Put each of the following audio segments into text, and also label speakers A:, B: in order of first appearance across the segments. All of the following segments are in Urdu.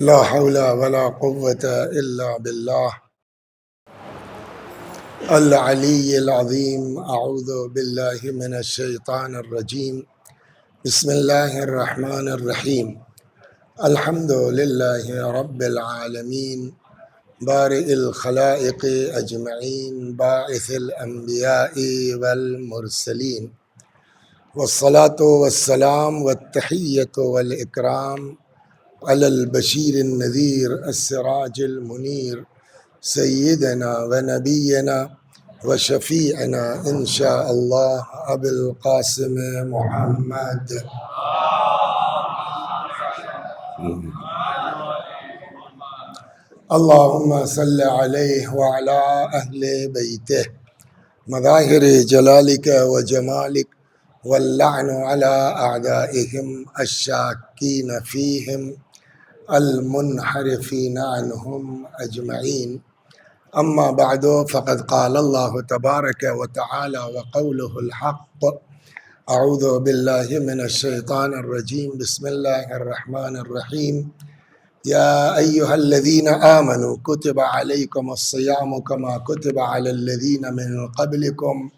A: لا حول ولا قوة إلا بالله العلي العظيم. أعوذ بالله من الشيطان الرجيم. بسم الله الرحمن الرحيم. الحمد لله رب العالمين، بارئ الخلائق أجمعين، باعث الأنبياء والمرسلين، والصلاة والسلام والتحية والإكرام على البشير النذير السراج المنير سيدنا ونبينا وشفيعنا إن شاء الله أبي القاسم محمد. اللهم صل عليه وعلى أهل بيته مظاهر جلالك وجمالك، واللعن على أعدائهم الشاكين فيهم المنحرفين عنهم أجمعين. أما بعد، فقد قال الله تبارك وتعالى وقوله الحق. أعوذ بالله من الشيطان الرجيم. بسم الله الرحمن الرحيم. يا أيها الذين آمنوا كتب عليكم الصيام كما كتب على الذين من قبلكم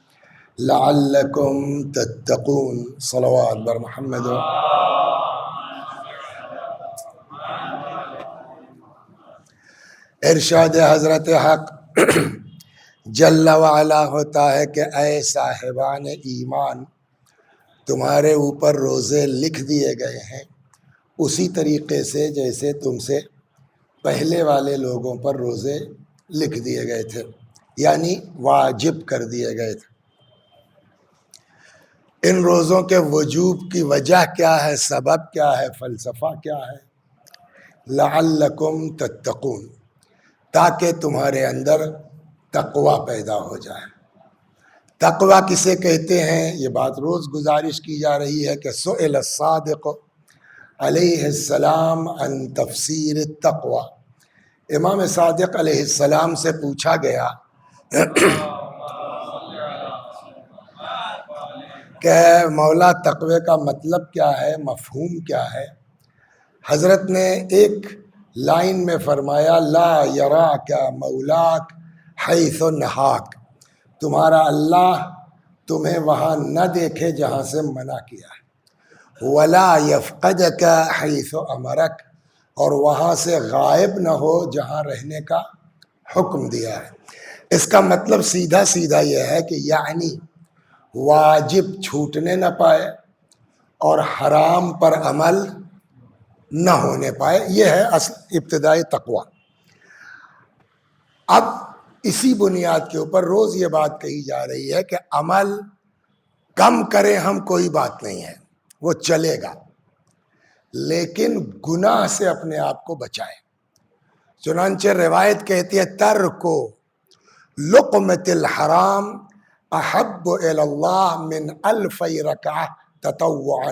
A: لعلكم تتقون. صلوات بر محمد. ارشاد حضرت حق جل وعلا ہوتا ہے کہ اے صاحبان ایمان، تمہارے اوپر روزے لکھ دیے گئے ہیں اسی طریقے سے جیسے تم سے پہلے والے لوگوں پر روزے لکھ دیے گئے تھے، یعنی واجب کر دیے گئے تھے۔ ان روزوں کے وجوب کی وجہ کیا ہے، سبب کیا ہے، فلسفہ کیا ہے؟ لعلکم تتقون، تاکہ تمہارے اندر تقوی پیدا ہو جائے۔ تقوی کسے کہتے ہیں؟ یہ بات روز گزارش کی جا رہی ہے کہ سئل الصادق علیہ السلام عن تفسیر التقوی، امام صادق علیہ السلام سے پوچھا گیا کہ مولا تقوی کا مطلب کیا ہے، مفہوم کیا ہے؟ حضرت نے ایک لائن میں فرمایا لا یراک مولاک حیث نہاک، تمہارا اللہ تمہیں وہاں نہ دیکھے جہاں سے منع کیا ہے، ولا یفقدک حیث امرک، اور وہاں سے غائب نہ ہو جہاں رہنے کا حکم دیا ہے۔ اس کا مطلب سیدھا سیدھا یہ ہے کہ یعنی واجب چھوٹنے نہ پائے اور حرام پر عمل نہ ہونے پائے، یہ ہے اصل ابتدائی تقوی۔ اب اسی بنیاد کے اوپر روز یہ بات کہی جا رہی ہے کہ عمل کم کریں ہم، کوئی بات نہیں ہے، وہ چلے گا، لیکن گناہ سے اپنے آپ کو بچائیں۔ چنانچہ روایت کہتی ہے ترکو لقمۃ الحرام احب الی اللہ من الف رکعہ تطوعا،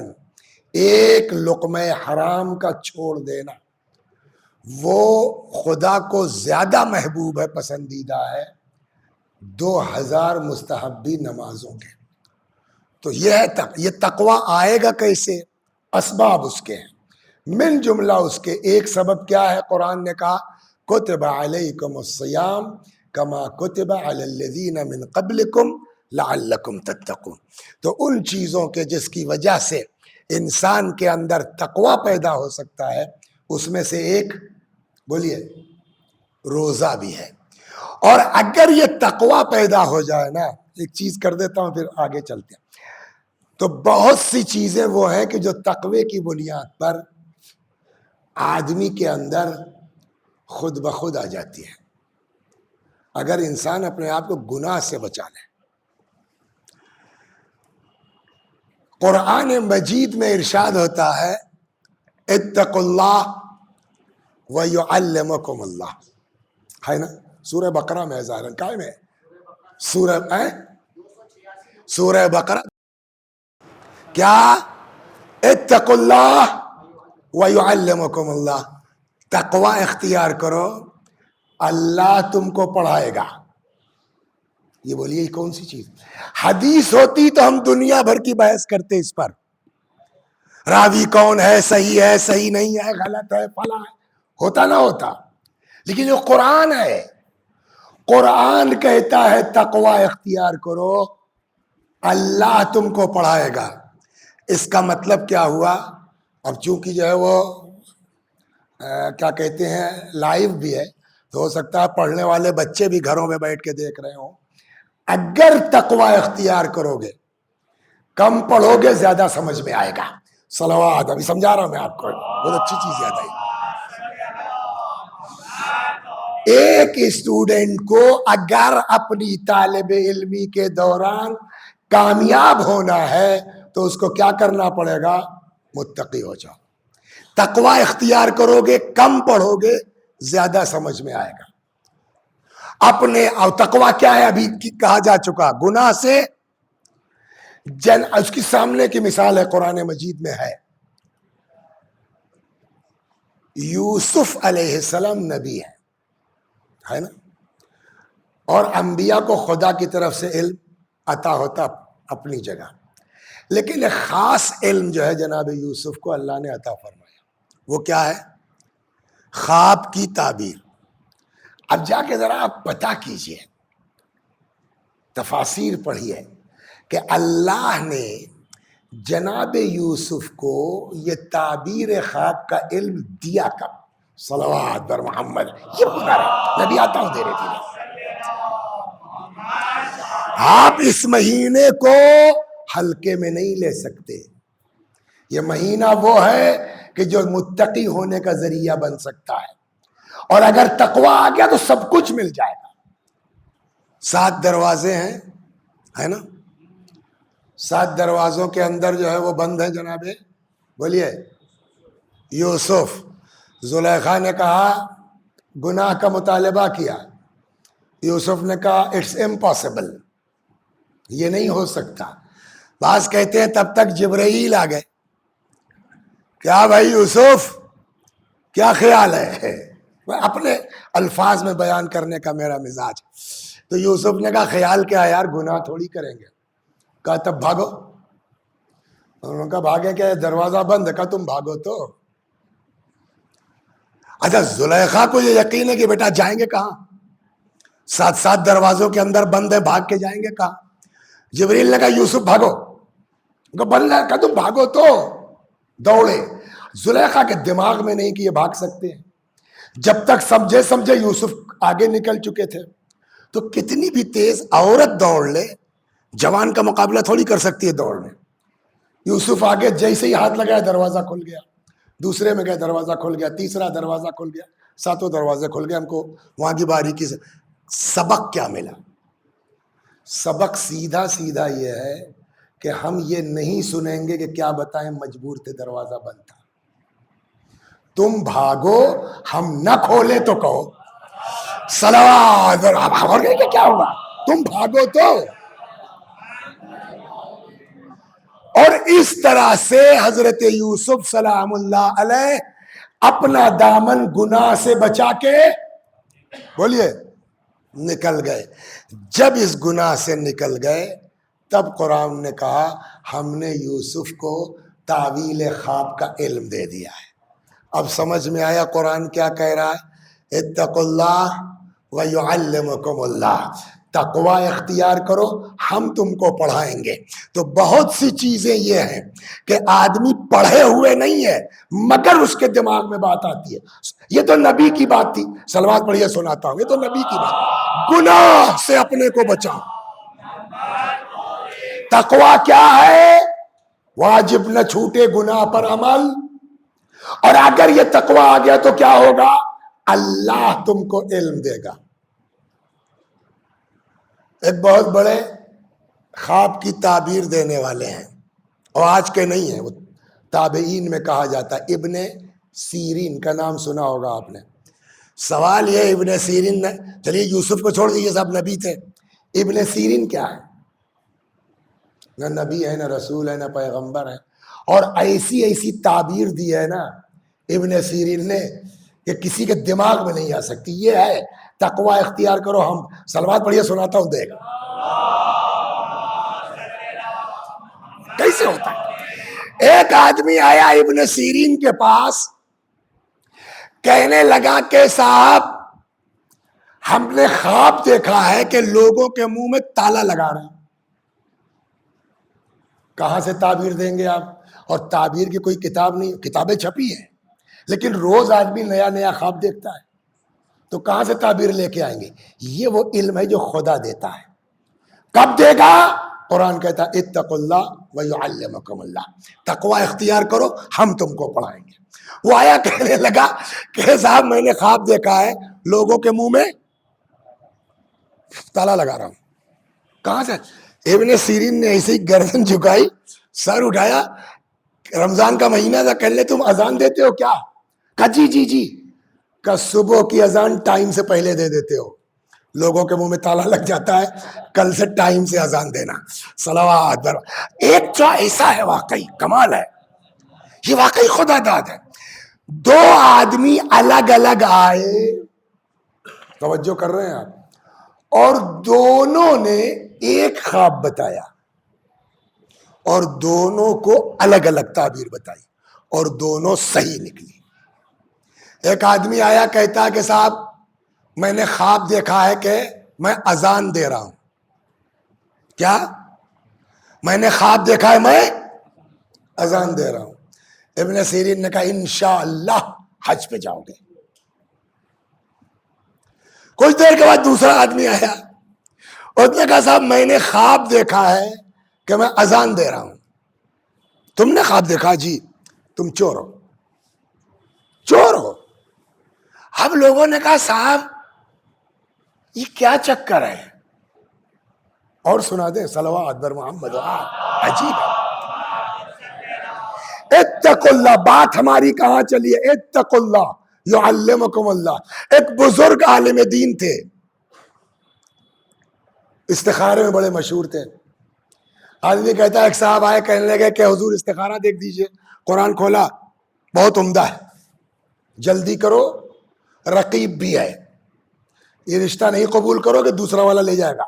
A: ایک لقمہ حرام کا چھوڑ دینا وہ خدا کو زیادہ محبوب ہے، پسندیدہ ہے 2000 مستحبی نمازوں کے۔ تو یہ تقوی آئے گا کیسے؟ اسباب اس کے ہیں، من جملہ اس کے ایک سبب کیا ہے؟ قرآن نے کہا کتب علیکم الصیام کما کتب علی الذین من قبلکم لعلکم تتقون۔ تو ان چیزوں کے جس کی وجہ سے انسان کے اندر تقوی پیدا ہو سکتا ہے اس میں سے ایک بولیے روزہ بھی ہے۔ اور اگر یہ تقوی پیدا ہو جائے نا، ایک چیز کر دیتا ہوں پھر آگے چلتے ہیں، تو بہت سی چیزیں وہ ہیں کہ جو تقوی کی بنیاد پر آدمی کے اندر خود بخود آ جاتی ہے، اگر انسان اپنے آپ کو گناہ سے بچا لے۔ قرآن مجید میں ارشاد ہوتا ہے اتقوا اللہ وَيُعَلِّمُكُمُ اللہ، ہے نا؟ سورہ بقرہ میں ظاہراً قائم ہے، سورہ بقرہ کیا؟ اتقوا اللہ وَيُعَلِّمُكُمُ اللہ، تقوی اختیار کرو، اللہ تم کو پڑھائے گا۔ یہ بولیے کون سی چیز؟ حدیث ہوتی تو ہم دنیا بھر کی بحث کرتے اس پر، راوی کون ہے، صحیح نہیں ہے، غلط ہے، فلاں ہے، ہوتا نہ ہوتا. لیکن جو قرآن ہے، قرآن کہتا ہے تقوی اختیار کرو، اللہ تم کو پڑھائے گا. اس کا مطلب کیا ہوا؟ اب چونکہ جو ہے وہ کیا کہتے ہیں لائیو بھی ہے، تو ہو سکتا ہے پڑھنے والے بچے بھی گھروں میں بیٹھ کے دیکھ رہے ہوں. اگر تقوی اختیار کرو گے، کم پڑھو گے زیادہ سمجھ میں آئے گا. صلوات. ابھی سمجھا رہا ہوں میں آپ کو، بہت اچھی چیز یاد آئی. ایک اسٹوڈنٹ کو اگر اپنی طالب علمی کے دوران کامیاب ہونا ہے تو اس کو کیا کرنا پڑے گا؟ متقی ہو جاؤ. تقوی اختیار کرو گے، کم پڑھو گے زیادہ سمجھ میں آئے گا. اپنے اور تقوی کیا ہے؟ ابھی کہا جا چکا، گناہ سے اس کی سامنے کی مثال ہے قرآن مجید میں ہے. یوسف علیہ السلام نبی ہے نا، اور انبیاء کو خدا کی طرف سے علم عطا ہوتا اپنی جگہ، لیکن ایک خاص علم جو ہے جناب یوسف کو اللہ نے عطا فرمایا. وہ کیا ہے؟ خواب کی تعبیر. اب جا کے ذرا آپ پتہ کیجئے، تفاسیر پڑھیے کہ اللہ نے جناب یوسف کو یہ تعبیر خواب کا علم دیا کب؟ صلوات بر محمد. یہ پکار ہے، نبی آتا ہوں دے رہی تھی. آپ اس مہینے کو ہلکے میں نہیں لے سکتے. یہ مہینہ وہ ہے کہ جو متقی ہونے کا ذریعہ بن سکتا ہے، اور اگر تقوی آ گیا تو سب کچھ مل جائے گا. 7 دروازے ہیں، ہے نا؟ 7 دروازوں کے اندر جو ہے وہ بند ہیں جناب. بولیے. یوسف، زلیخا نے کہا گناہ کا مطالبہ کیا، یوسف نے کہا اٹس امپاسبل، یہ نہیں ہو سکتا. بعض کہتے ہیں تب تک جبرائیل آ گئے. کیا بھائی یوسف کیا خیال ہے؟ اپنے الفاظ میں بیان کرنے کا میرا مزاج. تو یوسف نے کہا خیال کیا یار، گناہ تھوڑی کریں گے. کہا تب بھاگو. انہوں نے کہا بھاگے کیا، دروازہ بند ہے. کہا تم بھاگو تو. اچھا زلیخا کو یہ یقین ہے کہ بیٹا جائیں گے کہاں؟ 7 دروازوں کے اندر بند ہے، بھاگ کے جائیں گے کہاں؟ جبریل نے کہا یوسف بھاگو. بند ہے. کہا تم بھاگو تو. دوڑے. زلیخا کے دماغ میں نہیں کہ یہ بھاگ سکتے ہیں. جب تک سمجھے یوسف آگے نکل چکے تھے. تو کتنی بھی تیز عورت دوڑ لے، جوان کا مقابلہ تھوڑی کر سکتی ہے دوڑ میں. یوسف آگے جیسے ہی ہاتھ لگایا دروازہ کھل گیا. دوسرے میں گیا دروازہ کھل گیا. تیسرا دروازہ کھل گیا. 7 دروازے کھل گئے. ہم کو وہاں کی باریکی سے سبق کیا ملا؟ سبق سیدھا یہ ہے کہ ہم یہ نہیں سنیں گے کہ کیا بتائیں مجبور تھے دروازہ بند تھا. تم بھاگو، ہم نہ کھولے تو کہو صلوات. اور کیا ہوگا؟ تم بھاگو تو. اور اس طرح سے حضرت یوسف سلام اللہ علیہ اپنا دامن گناہ سے بچا کے بولیے نکل گئے. جب اس گناہ سے نکل گئے تب قرآن نے کہا ہم نے یوسف کو تعویل خواب کا علم دے دیا ہے. اب سمجھ میں آیا قرآن کیا کہہ رہا ہے؟ اتقوا اللہ ویعلمکم اللہ. تقوی اختیار کرو، ہم تم کو پڑھائیں گے. تو بہت سی چیزیں یہ ہیں کہ آدمی پڑھے ہوئے نہیں ہے مگر اس کے دماغ میں بات آتی ہے. یہ تو نبی کی بات تھی، صلوات پڑھیے سناتا ہوں. یہ تو نبی کی بات. گناہ سے اپنے کو بچاؤ. تقوی کیا ہے؟ واجب نہ چھوٹے گناہ پر عمل. اور اگر یہ تقوی آ گیا تو کیا ہوگا؟ اللہ تم کو علم دے گا. ایک بہت بڑے خواب کی تعبیر دینے والے ہیں، اور آج کے نہیں ہیں، وہ تابعین میں کہا جاتا ہے. ابن سیرین کا نام سنا ہوگا آپ نے. سوال یہ ابن سیرین نے، چلیے یوسف کو چھوڑ دیجیے، سب نبی تھے. ابن سیرین کیا ہے؟ نہ نبی ہے، نہ رسول ہے، نہ پیغمبر ہے. اور ایسی تعبیر دی ہے نا ابن سیرین نے کہ کسی کے دماغ میں نہیں آ سکتی. یہ ہے تقوی اختیار کرو. ہم صلوات پڑھیے سناتا ہوں دیکھ کیسے ہوتا ہے. ایک آدمی آیا ابن سیرین کے پاس، کہنے لگا کہ صاحب ہم نے خواب دیکھا ہے کہ لوگوں کے منہ میں تالا لگا رہے ہیں. کہاں سے تعبیر دیں گے آپ؟ اور تعبیر کی کوئی کتاب نہیں، کتابیں چھپی ہیں لیکن روز آدمی نیا نیا خواب دیکھتا ہے، تو کہاں سے تعبیر لے کے آئیں گے؟ یہ وہ علم ہے جو خدا دیتا ہے. کب دے گا؟ قرآن کہتا ہے اتقوا اللہ ویعلمکم اللہ، تقوی اختیار کرو ہم تم کو پڑھائیں گے. وہ آیا کہنے لگا کہ صاحب میں نے خواب دیکھا ہے لوگوں کے منہ میں تالا لگا رہا ہوں. کہاں سے؟ ابن سیرین نے ایسے ہی گردن جھکائی، سر اٹھایا، رمضان کا مہینہ تھا، کہنے لے تم اذان دیتے ہو کیا؟ کہا جی جی جی. کہ صبح کی اذان ٹائم سے پہلے دے دیتے ہو، لوگوں کے منہ میں تالا لگ جاتا ہے، کل سے ٹائم سے اذان دینا. صلوات. ایک جو ایسا ہے واقعی کمال ہے، یہ واقعی خدا داد ہے. دو آدمی الگ الگ آئے، توجہ کر رہے ہیں آپ، اور دونوں نے ایک خواب بتایا اور دونوں کو الگ الگ تعبیر بتائی اور دونوں صحیح نکلی. ایک آدمی آیا کہتا کہ صاحب میں نے خواب دیکھا ہے کہ میں اذان دے رہا ہوں. کیا؟ میں نے خواب دیکھا ہے میں اذان دے رہا ہوں. ابن سیرین نے کہا انشاءاللہ حج پہ جاؤ گے. کچھ دیر کے بعد دوسرا آدمی آیا، اس نے کہا صاحب میں نے خواب دیکھا ہے کہ میں اذان دے رہا ہوں. تم نے خواب دیکھا؟ جی. تم چور ہو. چور ہو. اب لوگوں نے کہا صاحب یہ کیا چکر ہے؟ اور سنا دیں صلوات بر محمد. عجیب ہے. اتقوا اللہ، بات ہماری کہاں چلی ہے؟ اتقوا اللہ یعلمکم اللہ. ایک بزرگ عالم دین تھے، استخارے میں بڑے مشہور تھے. آدمی کہتا ہے ایک صاحب آئے کہنے لگے کہ حضور استخارہ دیکھ دیجئے. قرآن کھولا، بہت عمدہ ہے، جلدی کرو، رقیب بھی ہے، یہ رشتہ نہیں قبول کرو کہ دوسرا والا لے جائے گا.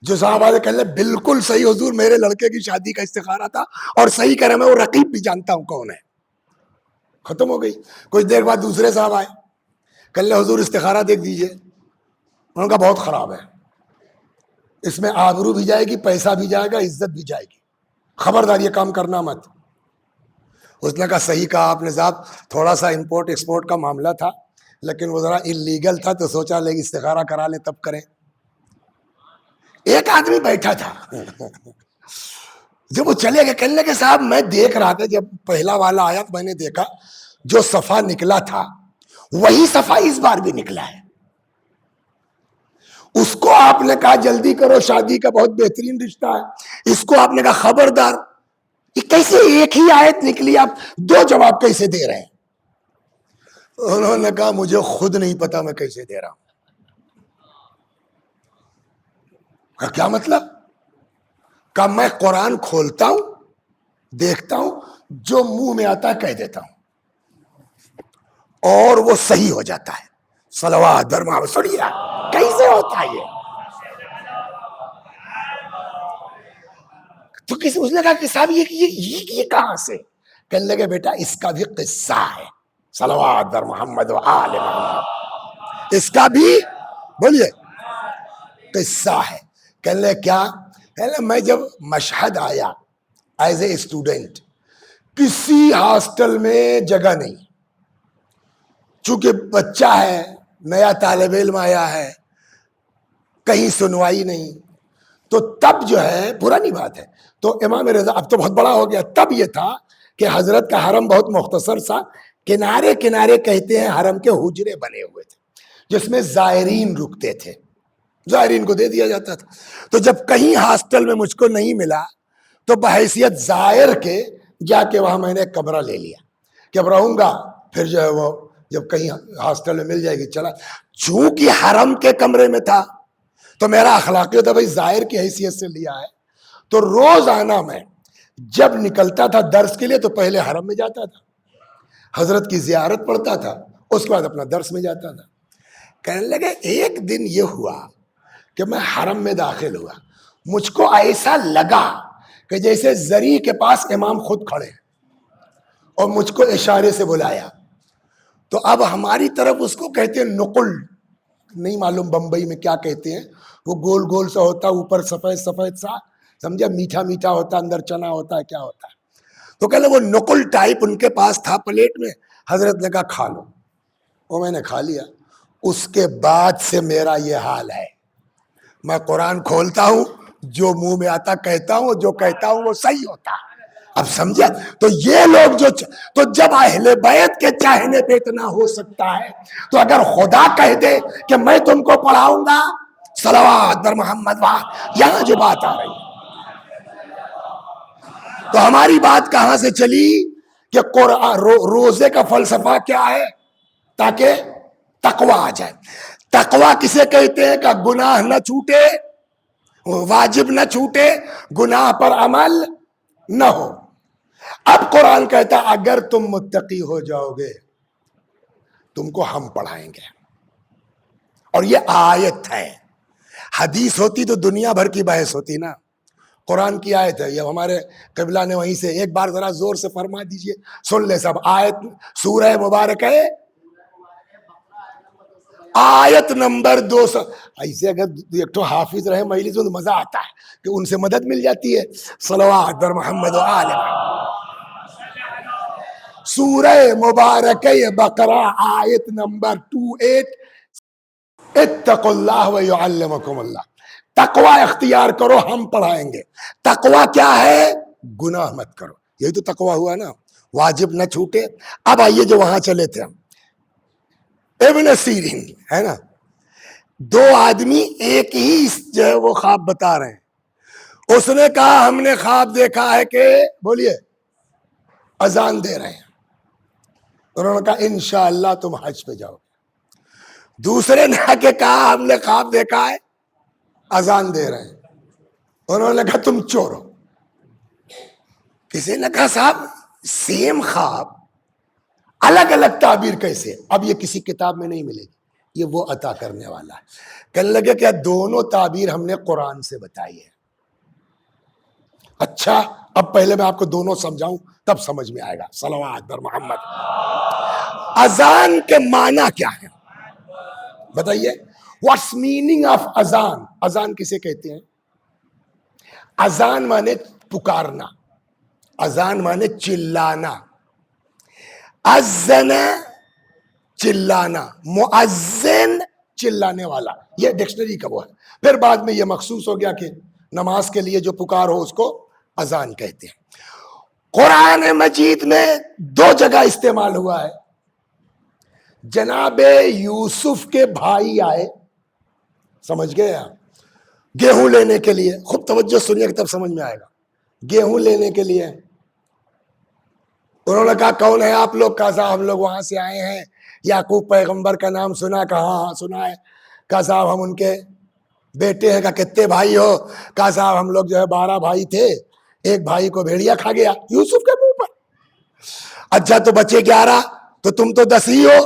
A: جو صاحب آئے کہنے لگے بالکل صحیح حضور، میرے لڑکے کی شادی کا استخارہ تھا اور صحیح کہہ رہے، میں وہ رقیب بھی جانتا ہوں کون ہے. ختم ہو گئی. کچھ دیر بعد دوسرے صاحب آئے، کہنے لگے حضور استخارہ دیکھ دیجئے. انہوں نے کہا بہت خراب ہے، اس میں آبرو بھی جائے گی، پیسہ بھی جائے گا، عزت بھی جائے گی، خبردار یہ کام کرنا مت. اس نے کہا صحیح کہا آپ نے صاحب، تھوڑا سا امپورٹ ایکسپورٹ کا معاملہ تھا لیکن وہ ذرا انلیگل تھا تو سوچا لے استخارہ کرا لیں تب کریں. ایک آدمی بیٹھا تھا، جب وہ چلے گئے کہنے لگے صاحب میں دیکھ رہا تھا، جب پہلا والا آیا تو میں نے دیکھا جو صفحہ نکلا تھا وہی صفحہ اس بار بھی نکلا ہے. اس کو آپ نے کہا جلدی کرو، شادی کا بہت بہترین رشتہ ہے، اس کو آپ نے کہا خبردار. یہ کیسے ایک ہی آیت نکلی، آپ دو جواب کیسے دے رہے ہیں؟ انہوں نے کہا مجھے خود نہیں پتا میں کیسے دے رہا ہوں. کیا مطلب؟ کہ میں قرآن کھولتا ہوں، دیکھتا ہوں، جو منہ میں آتا ہے کہہ دیتا ہوں اور وہ صحیح ہو جاتا ہے. صلوات درما سنیے کیسے ہوتا ہے یہ. تو کسی اس نے کہا کہ صاحب یہ کہاں سے؟ کہنے لگے بیٹا اس کا بھی قصہ ہے. صلوات در محمد و آل محمد. اس کا بھی بولیے قصہ ہے. کہنے لگے کیا؟ کہنے لگے میں جب مشہد آیا ایز اے اسٹوڈنٹ، کسی ہاسٹل میں جگہ نہیں، چونکہ بچہ ہے، نیا طالب علم آیا ہے، کہیں سنوائی نہیں، تو تب جو ہے پرانی بات ہے، تو امام رضا اب تو بہت بڑا ہو گیا، تب یہ تھا کہ حضرت کا حرم بہت مختصر سا، کنارے کنارے کہتے ہیں حرم کے حجرے بنے ہوئے تھے جس میں زائرین رکتے تھے، زائرین کو دے دیا جاتا تھا. تو جب کہیں ہاسٹل میں مجھ کو نہیں ملا تو بحیثیت زائر کے جا کے وہاں میں نے ایک کمرہ لے لیا کہ اب رہوں گا، پھر جو ہے وہ جب کہیں ہاسٹل میں مل جائے گی چلا. چونکہ حرم کے کمرے میں تھا تو میرا اخلاقی ہوتا بھائی زائر کی حیثیت سے لیا ہے، تو روز آنا میں جب نکلتا تھا درس کے لیے تو پہلے حرم میں جاتا تھا، حضرت کی زیارت پڑھتا تھا، اس کے بعد اپنا درس میں جاتا تھا. کہنے لگے ایک دن یہ ہوا کہ میں حرم میں داخل ہوا، مجھ کو ایسا لگا کہ جیسے زری کے پاس امام خود کھڑے اور مجھ کو اشارے سے بلایا تو اب ہماری طرف اس کو کہتے ہیں نقل، نہیں معلوم بمبئی میں کیا کہتے ہیں، وہ گول گول سا ہوتا ہے، اوپر سفید سفید سا، سمجھا، میٹھا میٹھا ہوتا ہے، اندر چنا ہوتا ہے، کیا ہوتا ہے. تو کہ وہ نقل ٹائپ ان کے پاس تھا پلیٹ میں. حضرت نے کہا کھا لو. وہ میں نے کھا لیا. اس کے بعد سے میرا یہ حال ہے، میں قرآن کھولتا ہوں، جو منہ میں آتا کہتا ہوں، جو کہتا ہوں وہ صحیح ہوتا ہے. اب سمجھا؟ تو یہ لوگ تو جب اہل بیت کے چاہنے پہ اتنا ہو سکتا ہے، تو اگر خدا کہہ دے کہ میں تم کو پڑھاؤں گا صلوات بر محمد یہاں جو بات آ رہی ہے، تو ہماری بات کہاں سے چلی کہ قرآن روزے کا فلسفہ کیا ہے؟ تاکہ تقوی آ جائے. تقوی کسے کہتے ہیں؟ کہ گناہ نہ چھوٹے، واجب نہ چھوٹے، گناہ پر عمل نہ ہو. اب قرآن کہتا اگر تم متقی ہو جاؤ گے تم کو ہم پڑھائیں گے. اور یہ آیت ہے. حدیث ہوتی تو دنیا بھر کی بحث ہوتی نا. قرآن کی آیت ہے، یہ ہمارے قبلہ نے وہیں سے. ایک بار ذرا زور سے فرما دیجئے، سن لے سب. آیت سورہ مبارک ہے، آیت نمبر 200. ایسے اگر ایک تو حافظ رہے مجلس میں تو مزہ آتا ہے کہ ان سے مدد مل جاتی ہے. صلوات بر محمد و آل سورہ مبارک بقرہ آیت نمبر 28. اتقوا اللہ ویعلمکم اللہ. تقوی اختیار کرو، ہم پڑھائیں گے. تقوی کیا ہے؟ گناہ مت کرو. یہی تو تقوی ہوا نا، واجب نہ چھوٹے. اب آئیے جو وہاں چلے تھے ہم، ابن سیرین ہے نا، دو آدمی ایک ہی جو ہے وہ خواب بتا رہے ہیں. اس نے کہا ہم نے خواب دیکھا ہے کہ بولیے اذان دے رہے ہیں. انہوں نے کہا انشاءاللہ تم حج پہ جاؤ. دوسرے نے آ کے کہا ہم نے خواب دیکھا ہے اذان دے رہے ہیں. انہوں نے کہا تم چور ہو. کسی نے کہا صاحب سیم خواب الگ الگ تعبیر کیسے؟ اب یہ کسی کتاب میں نہیں ملے گی، یہ وہ عطا کرنے والا ہے. کہنے لگے کہ دونوں تعبیر ہم نے قرآن سے بتائی ہے. اچھا اب پہلے میں آپ کو دونوں سمجھاؤں تب سمجھ میں آئے گا. صلوات بر محمد. اذان کے معنی کیا ہے بتائیے؟ واٹس میننگ آف اذان؟ اذان کسے کہتے ہیں؟ اذان مانے پکارنا، اذان مانے چلانا. اذن چلانا، مؤذن چلانے والا. یہ ڈکشنری کا وہ ہے. پھر بعد میں یہ مخصوص ہو گیا کہ نماز کے لیے جو پکار ہو اس کو اذان کہتے ہیں. قرآن مجید میں دو جگہ استعمال ہوا ہے. جناب یوسف کے بھائی آئے، سمجھ گئے آپ، گیہوں لینے کے لیے. خوب توجہ سنیے تب سمجھ میں آئے گا. گیہوں لینے کے لیے انہوں نے کہا کون ہے آپ لوگ؟ کہا صاحب ہم لوگ وہاں سے آئے ہیں، یعقوب پیغمبر کا نام سنا؟ کہا ہاں سنا ہے. کہا صاحب ہم ان کے بیٹے ہیں. کہا کتنے بھائی ہو؟ کہا صاحب ہم لوگ جو ہے 12 بھائی تھے، ایک بھائی کو بھیڑیا کھا گیا یوسف کے منہ پر. اچھا تو بچے 11، تو تم تو 10 ہی ہو.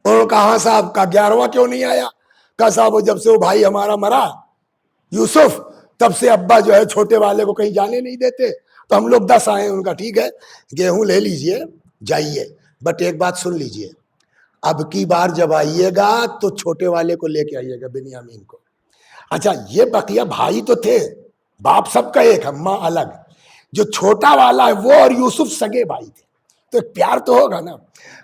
A: انہوں نے کہا ہاں صاحب. کہا 11واں کیوں نہیں آیا؟ کہا صاحب وہ جب سے وہ بھائی ہمارا مرا یوسف، تب سے ابا جو ہے چھوٹے والے کو کہیں جانے نہیں دیتے، تو ہم لوگ 10 آئے ہیں. ان کا ٹھیک ہے گیہوں لے لیجئے جائیے، بٹ ایک بات سن لیجئے، اب کی بار جب آئیے گا تو چھوٹے والے کو لے کے آئیے گا، بنیامین کو. اچھا یہ بقیہ بھائی تو تھے، باپ سب کا ایک ہے، ماں الگ. جو چھوٹا والا ہے وہ اور یوسف سگے بھائی تھے، تو ایک پیار تو ہوگا نا.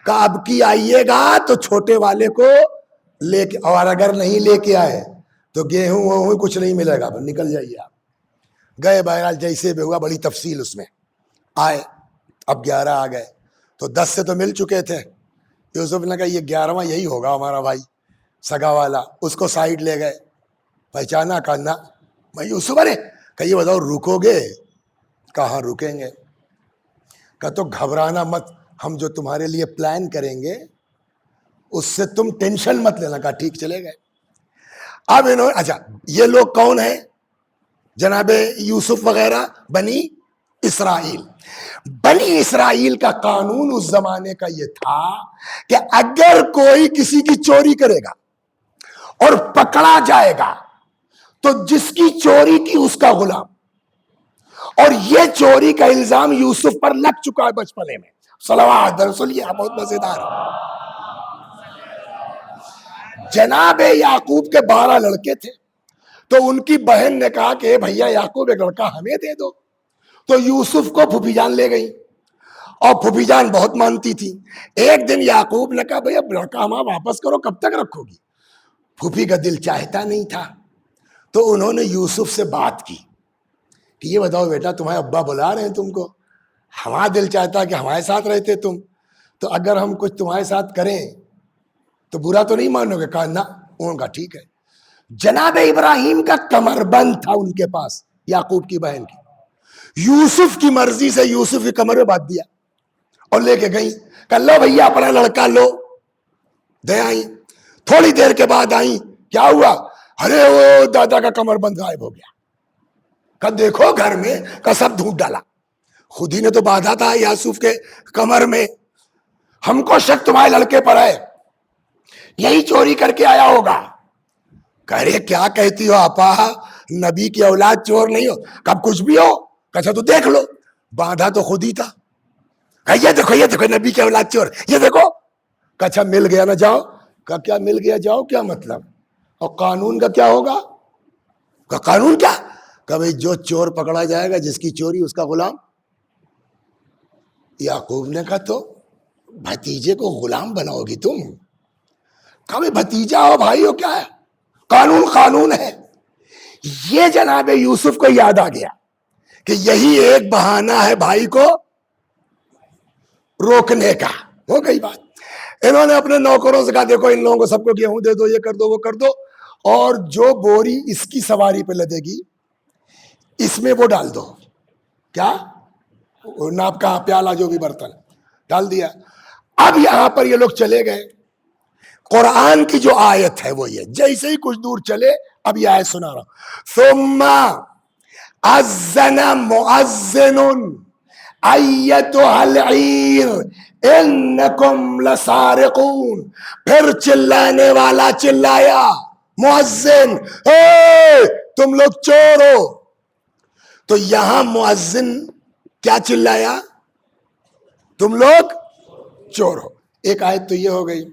A: کہا اب کی آئیے گا تو چھوٹے والے کو لے کے، اور اگر نہیں لے کے آئے تو گیہوں وہوں کچھ نہیں ملے گا، نکل جائیے آپ. گئے بہرحال جیسے بھی ہوا، بڑی تفصیل اس میں آئے. اب 11 آ گئے تو 10 سے تو مل چکے تھے. یوسف نے کہا یہ 11واں یہی ہوگا ہمارا بھائی سگا والا. اس کو سائڈ لے گئے، پہچانا؟ کہنا میں یوسف. ارے کہ یہ بتاؤ رکو گے؟ کہاں رکیں گے. کہ تو گھبرانا مت، ہم جو تمہارے لیے پلان کریں گے اس سے تم ٹینشن مت لینا. کہا ٹھیک، چلے گئے. اب انہوں اچھا یہ لوگ کون ہیں؟ جناب یوسف وغیرہ بنی اسرائیل. بنی اسرائیل کا قانون اس زمانے کا یہ تھا کہ اگر کوئی کسی کی چوری کرے گا اور پکڑا جائے گا تو جس کی چوری کی اس کا غلام. اور یہ چوری کا الزام یوسف پر لگ چکا ہے بچپنے میں. صلوات رسول. یہ بہت مزیدار ہے. جناب یعقوب کے 12 لڑکے تھے، تو ان کی بہن نے کہا کہ بھیا یعقوب ایک لڑکا ہمیں دے دو، تو یوسف کو پھوپھی جان لے گئی، اور پھوپھی جان بہت مانتی تھی۔ ایک دن یعقوب نے کہا بھیا لڑکا ہمارا واپس کرو، کب تک رکھو گی؟ پھوپھی کا دل چاہتا نہیں تھا، تو انہوں نے یوسف سے بات کی کہ یہ بتاؤ بیٹا تمہارے ابا بلا رہے ہیں تم کو، ہمارا دل چاہتا ہے کہ ہمارے ساتھ رہتے تم، تو اگر ہم کچھ تمہارے ساتھ کریں تو برا تو نہیں مانو گے؟ کہا نہ۔ انہوں نے کہا ٹھیک ہے۔ جناب ابراہیم کا کمر بند تھا ان کے پاس، یعقوب کی بہن کی، یوسف کی مرضی سے یوسف کی کمر میں باندھ دیا اور لے کے گئی کہ لو بھیا اپنا لڑکا لو، دے آئی۔ تھوڑی دیر کے بعد آئی، کیا ہوا؟ ارے وہ دادا کا کمر بند غائب ہو گیا۔ کہ دیکھو گھر میں، کہ سب ڈھونڈ ڈالا، خود ہی نے تو باندھا تھا یوسف کے کمر میں، ہم کو شک تمہارے لڑکے پر ہے، یہی چوری کر کے آیا ہوگا۔ کہہ رہے کیا کہتی ہو آپا، نبی کی اولاد چور نہیں ہو، کب کچھ بھی ہو۔ کہا تو دیکھ لو، باندھا تو خود ہی تھا۔ کہا یہ دیکھو نبی کی اولاد چور، یہ دیکھو۔ کہا اچھا مل گیا نا جاؤ۔ کہا کیا مل گیا جاؤ کیا مطلب، اور قانون کا کیا ہوگا؟ کہا قانون کیا؟ کہا بھئی جو چور پکڑا جائے گا، جس کی چوری اس کا غلام۔ یعقوب نے کہا تو بھتیجے کو غلام بناؤ گی تم؟ کہا بھئی بھتیجا ہو بھائی ہو کیا ہے، قانون قانون ہے۔ یہ جناب یوسف کو یاد آ گیا کہ یہی ایک بہانہ ہے بھائی کو روکنے کا، ہو گئی بات۔ انہوں نے اپنے نوکروں سے کہا دیکھو ان لوگوں کو سب کو گیہوں دے دو، یہ کر دو وہ کر دو، اور جو بوری اس کی سواری پہ لدے گی اس میں وہ ڈال دو، کیا ناپ کا پیالہ جو بھی برتن ڈال دیا۔ اب یہاں پر یہ لوگ چلے گئے، قرآن کی جو آیت ہے وہ یہ، جیسے ہی کچھ دور چلے اب یہ آیت سنا رہا ہوں، ثم اذن مؤذن ایتها العیر انکم لسارقون۔ پھر چلانے والا چلایا، مؤذن، اے تم لوگ چور ہو۔ تو یہاں مؤذن کیا چلایا؟ تم لوگ چور ہو۔ ایک آیت تو یہ ہو گئی،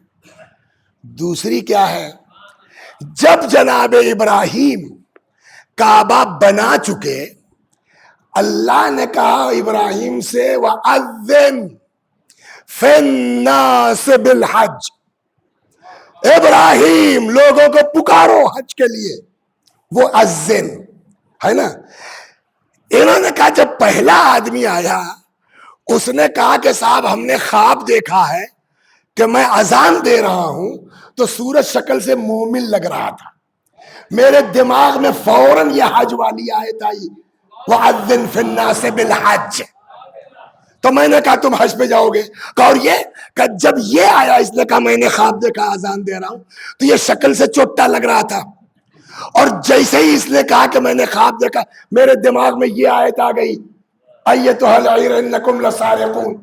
A: دوسری کیا ہے؟ جب جناب ابراہیم کعبہ بنا چکے، اللہ نے کہا ابراہیم سے وَأَذِّن فِي النَّاسِ بِالْحَجِّ، ابراہیم لوگوں کو پکارو حج کے لیے، وہ اذن ہے نا۔ انہوں نے کہا جب پہلا آدمی آیا اس نے کہا کہ صاحب ہم نے خواب دیکھا ہے کہ میں اذان دے رہا ہوں تو سورج شکل سے مومن لگ رہا تھا، میرے دماغ میں فوراً یہ حج والی آیت آئی وَأَذِّن فِي النَّاسِ بِالْحَجِّ، تو میں نے کہا تم حج پہ جاؤ گے۔ اور یہ کہ جب یہ آیا اس نے کہا میں نے خواب دیکھا اذان دے رہا ہوں، تو یہ شکل سے چوٹا لگ رہا تھا، اور جیسے ہی اس نے کہا کہ میں نے خواب دیکھا میرے دماغ میں یہ آیت آ گئی ایتھا العیر انکم لسارقون۔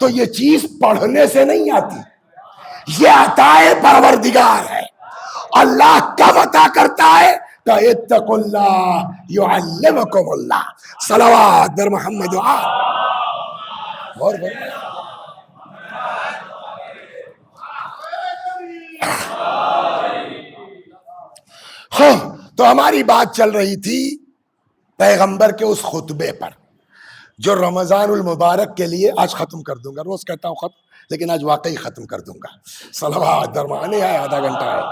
A: تو یہ چیز پڑھنے سے نہیں آتی، یہ عطا پروردگار ہے۔ اللہ کب عطا کرتا ہے؟ کہ اتقوا اللہ یعلمکم اللہ۔ صلوات در محمد و آل اور ہاں۔ تو ہماری بات چل رہی تھی پیغمبر کے اس خطبے پر جو رمضان المبارک کے لیے، آج ختم کر دوں گا، روز کہتا ہوں ختم لیکن آج واقعی ختم کر دوں گا، صلوات درمانے ہے، آدھا گھنٹہ ہے۔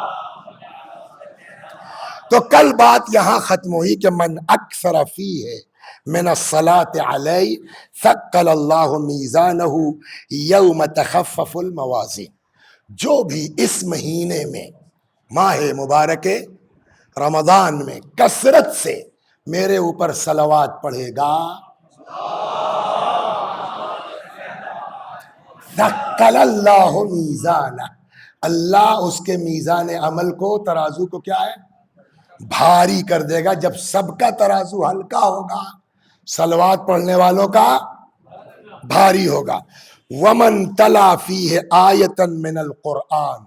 A: تو کل بات یہاں ختم ہوئی کہ من اکثر فیہ من الصلاة علی ثقل اللہ میزانہ یوم تخفف الموازین۔ جو بھی اس مہینے میں، ماہ مبارک رمضان میں کثرت سے میرے اوپر صلوات پڑھے گا، ثقل اللہ میزانہ، اللہ اس کے میزان عمل کو، ترازو کو کیا ہے؟ بھاری کر دے گا۔ جب سب کا ترازو ہلکا ہوگا، صلوات پڑھنے والوں کا بھاری ہوگا۔ ومن تلا فیہ آیتا من القرآن،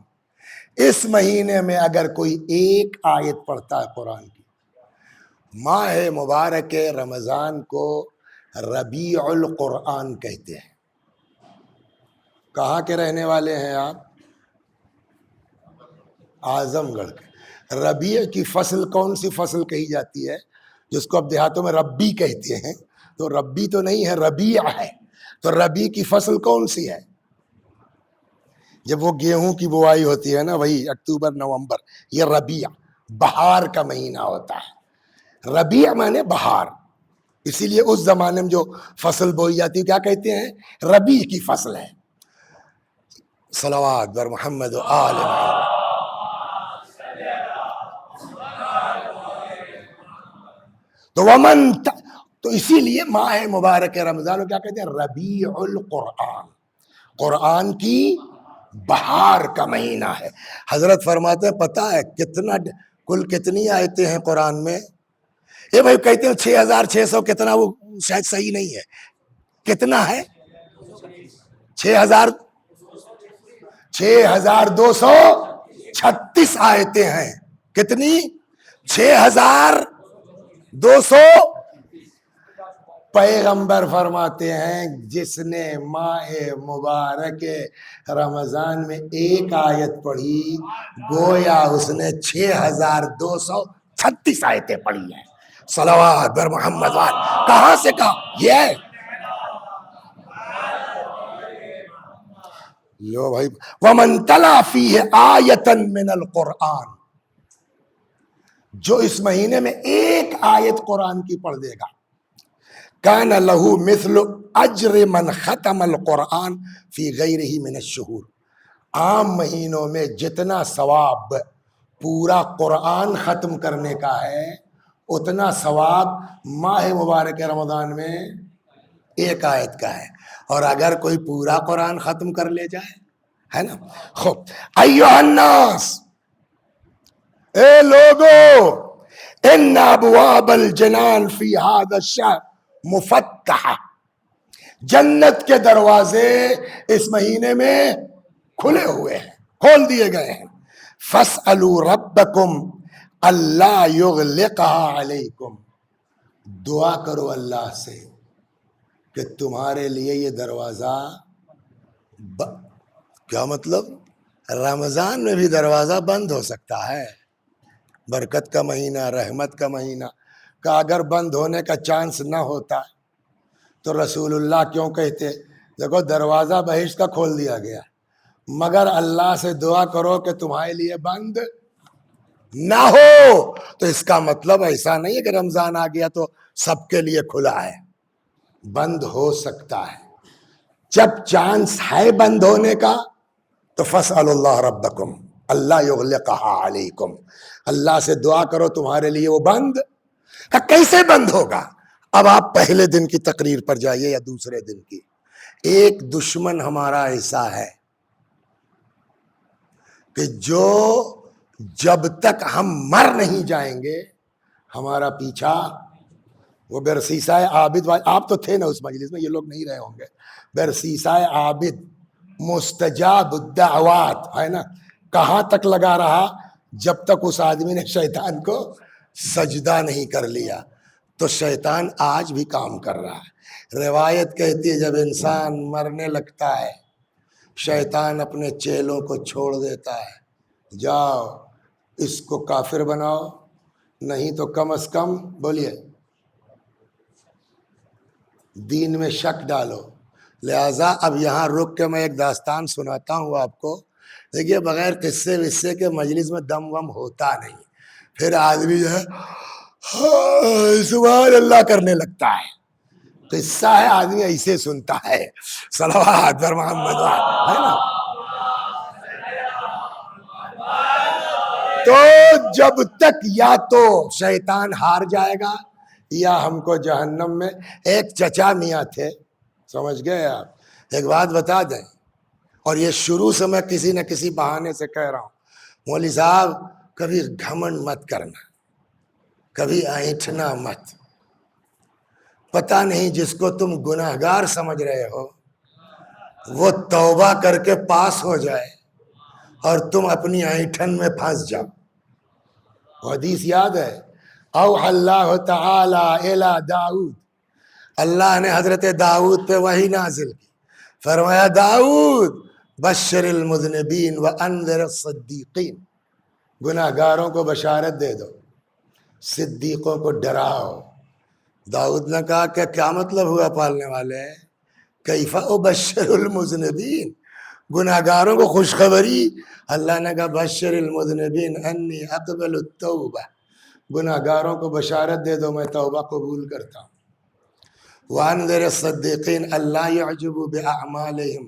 A: اس مہینے میں اگر کوئی ایک آیت پڑھتا ہے قرآن کی، ماہ مبارک رمضان کو ربیع القرآن کہتے ہیں۔ کہاں کے رہنے والے ہیں آپ؟ اعظم گڑھ کے ربیع کی فصل کون سی فصل کہی جاتی ہے جس کو اب دیہاتوں میں ربی کہتے ہیں؟ تو ربی تو نہیں ہے، ربیع ہے۔ تو ربیع کی فصل کون سی ہے؟ جب وہ گیہوں کی بوائی ہوتی ہے نا، وہی اکتوبر نومبر، یہ ربیع بہار کا مہینہ ہوتا ہے۔ ربیع مانے بہار، اسی لیے اس زمانے میں جو فصل بوئی جاتی ہے کیا کہتے ہیں؟ ربیع کی فصل ہے۔ صلوات بر محمد و آل محمد۔ تو تو اسی لیے ماہ مبارک رمضان کو کیا کہتے ہیں؟ ربیع القرآن، قرآن کی بہار کا مہینہ ہے۔ حضرت فرماتے ہیں پتہ ہے کل کتنی آیتیں ہیں قرآن میں؟ یہ بھائی کہتے ہیں 6600 کتنا، وہ شاید صحیح نہیں ہے۔ کتنا ہے؟ 6236 آیتیں ہیں۔ کتنی؟ 6200۔ پیغمبر فرماتے ہیں جس نے ماہ مبارک رمضان میں ایک آیت پڑھی گویا اس نے 6236 آیتیں پڑھی ہیں۔ صلوات بر محمد وال۔ کہاں سے کہا یہ ہے؟ لو بھائی، وَمَن تَلَا فِيهِ آیَةً مِّنَ الْقُرْآنِ، جو اس مہینے میں ایک آیت قرآن کی پڑھ دے گا، کان لہو مثل اجر من ختم القرآن فی غیرہ من الشہور، عام مہینوں میں جتنا ثواب پورا قرآن ختم کرنے کا ہے اتنا ثواب ماہ مبارک رمضان میں ایک آیت کا ہے۔ اور اگر کوئی پورا قرآن ختم کر لے جائے، ہے نا۔ خوب، ایھا الناس، اے لوگو، ان ابواب الجنان فی ھذا الشہر مفتحہ، جنت کے دروازے اس مہینے میں کھلے ہوئے ہیں، کھول دیے گئے ہیں۔ فاسألوا ربکم اللہ یغلقہا علیکم، دعا کرو اللہ سے کہ تمہارے لیے یہ دروازہ کیا مطلب؟ رمضان میں بھی دروازہ بند ہو سکتا ہے، برکت کا مہینہ، رحمت کا مہینہ کا اگر بند ہونے کا چانس نہ ہوتا تو رسول اللہ کیوں کہتے دیکھو دروازہ بہشت کا کھول دیا گیا، مگر اللہ سے دعا کرو کہ تمہارے لیے بند نہ ہو۔ تو اس کا مطلب ایسا نہیں ہے کہ رمضان آ گیا تو سب کے لیے کھلا ہے، بند ہو سکتا ہے۔ جب چانس ہے بند ہونے کا تو فاسألوا اللہ ربکم اللہ یغلقہا علیکم، اللہ سے دعا کرو تمہارے لیے وہ بند۔ کیسے بند ہوگا؟ اب آپ پہلے دن کی تقریر پر جائیے یا دوسرے دن کی۔ ایک دشمن ہمارا ایسا ہے کہ جو جب تک ہم مر نہیں جائیں گے ہمارا پیچھا، وہ برسیسہ عابد، آپ تو تھے نا اس مجلس میں، یہ لوگ نہیں رہے ہوں گے، برسیسہ عابد مستجاب الدعوات ہے نا، کہاں تک لگا رہا؟ جب تک اس آدمی نے شیطان کو سجدہ نہیں کر لیا۔ تو شیطان آج بھی کام کر رہا ہے۔ روایت کہتی ہے جب انسان مرنے لگتا ہے شیطان اپنے چیلوں کو چھوڑ دیتا ہے، جاؤ اس کو کافر بناؤ، نہیں تو کم از کم بولیے دین میں شک ڈالو۔ لہٰذا اب یہاں رک کے میں ایک داستان سناتا ہوں آپ کو۔ دیکھیے بغیر قصے وصے کے مجلس میں دم وم ہوتا نہیں، پھر آدمی جو ہے سبحان اللہ کرنے لگتا ہے۔ قصہ ہے، آدمی ایسے سنتا ہے۔ صلوات بر محمد ہے نا۔ تو جب تک یا تو شیطان ہار جائے گا یا ہم کو جہنم میں۔ ایک چچا میاں تھے، سمجھ گئے آپ؟ ایک بات بتا دیں، اور یہ شروع سے میں کسی نہ کسی بہانے سے کہہ رہا ہوں، مولوی صاحب کبھی گھمنڈ مت کرنا، کبھی اینٹھنا مت۔ پتہ نہیں جس کو تم گناہگار سمجھ رہے ہو وہ توبہ کر کے پاس ہو جائے اور تم اپنی اینٹھن میں پھنس جاؤ۔ حدیث یاد ہے، اوحی اللہ تعالی الی داؤد، اللہ نے حضرت داؤد پہ وحی نازل کی، فرمایا داؤد بشر المذنبین وانذر الصدیقین، گناہگاروں کو بشارت دے دو، صدیقوں کو ڈراؤ۔ داؤد نے کہا کہ کیا مطلب ہوا پالنے والے، کیف ابشر المذنبین، گناہگاروں کو خوشخبری۔ اللہ نے کہا بشر المذنبین انی اقبل التوبہ، گناہگاروں کو بشارت دے دو میں توبہ قبول کرتا ہوں۔ وانذر الصدیقین الا یعجبوا باعمالہم،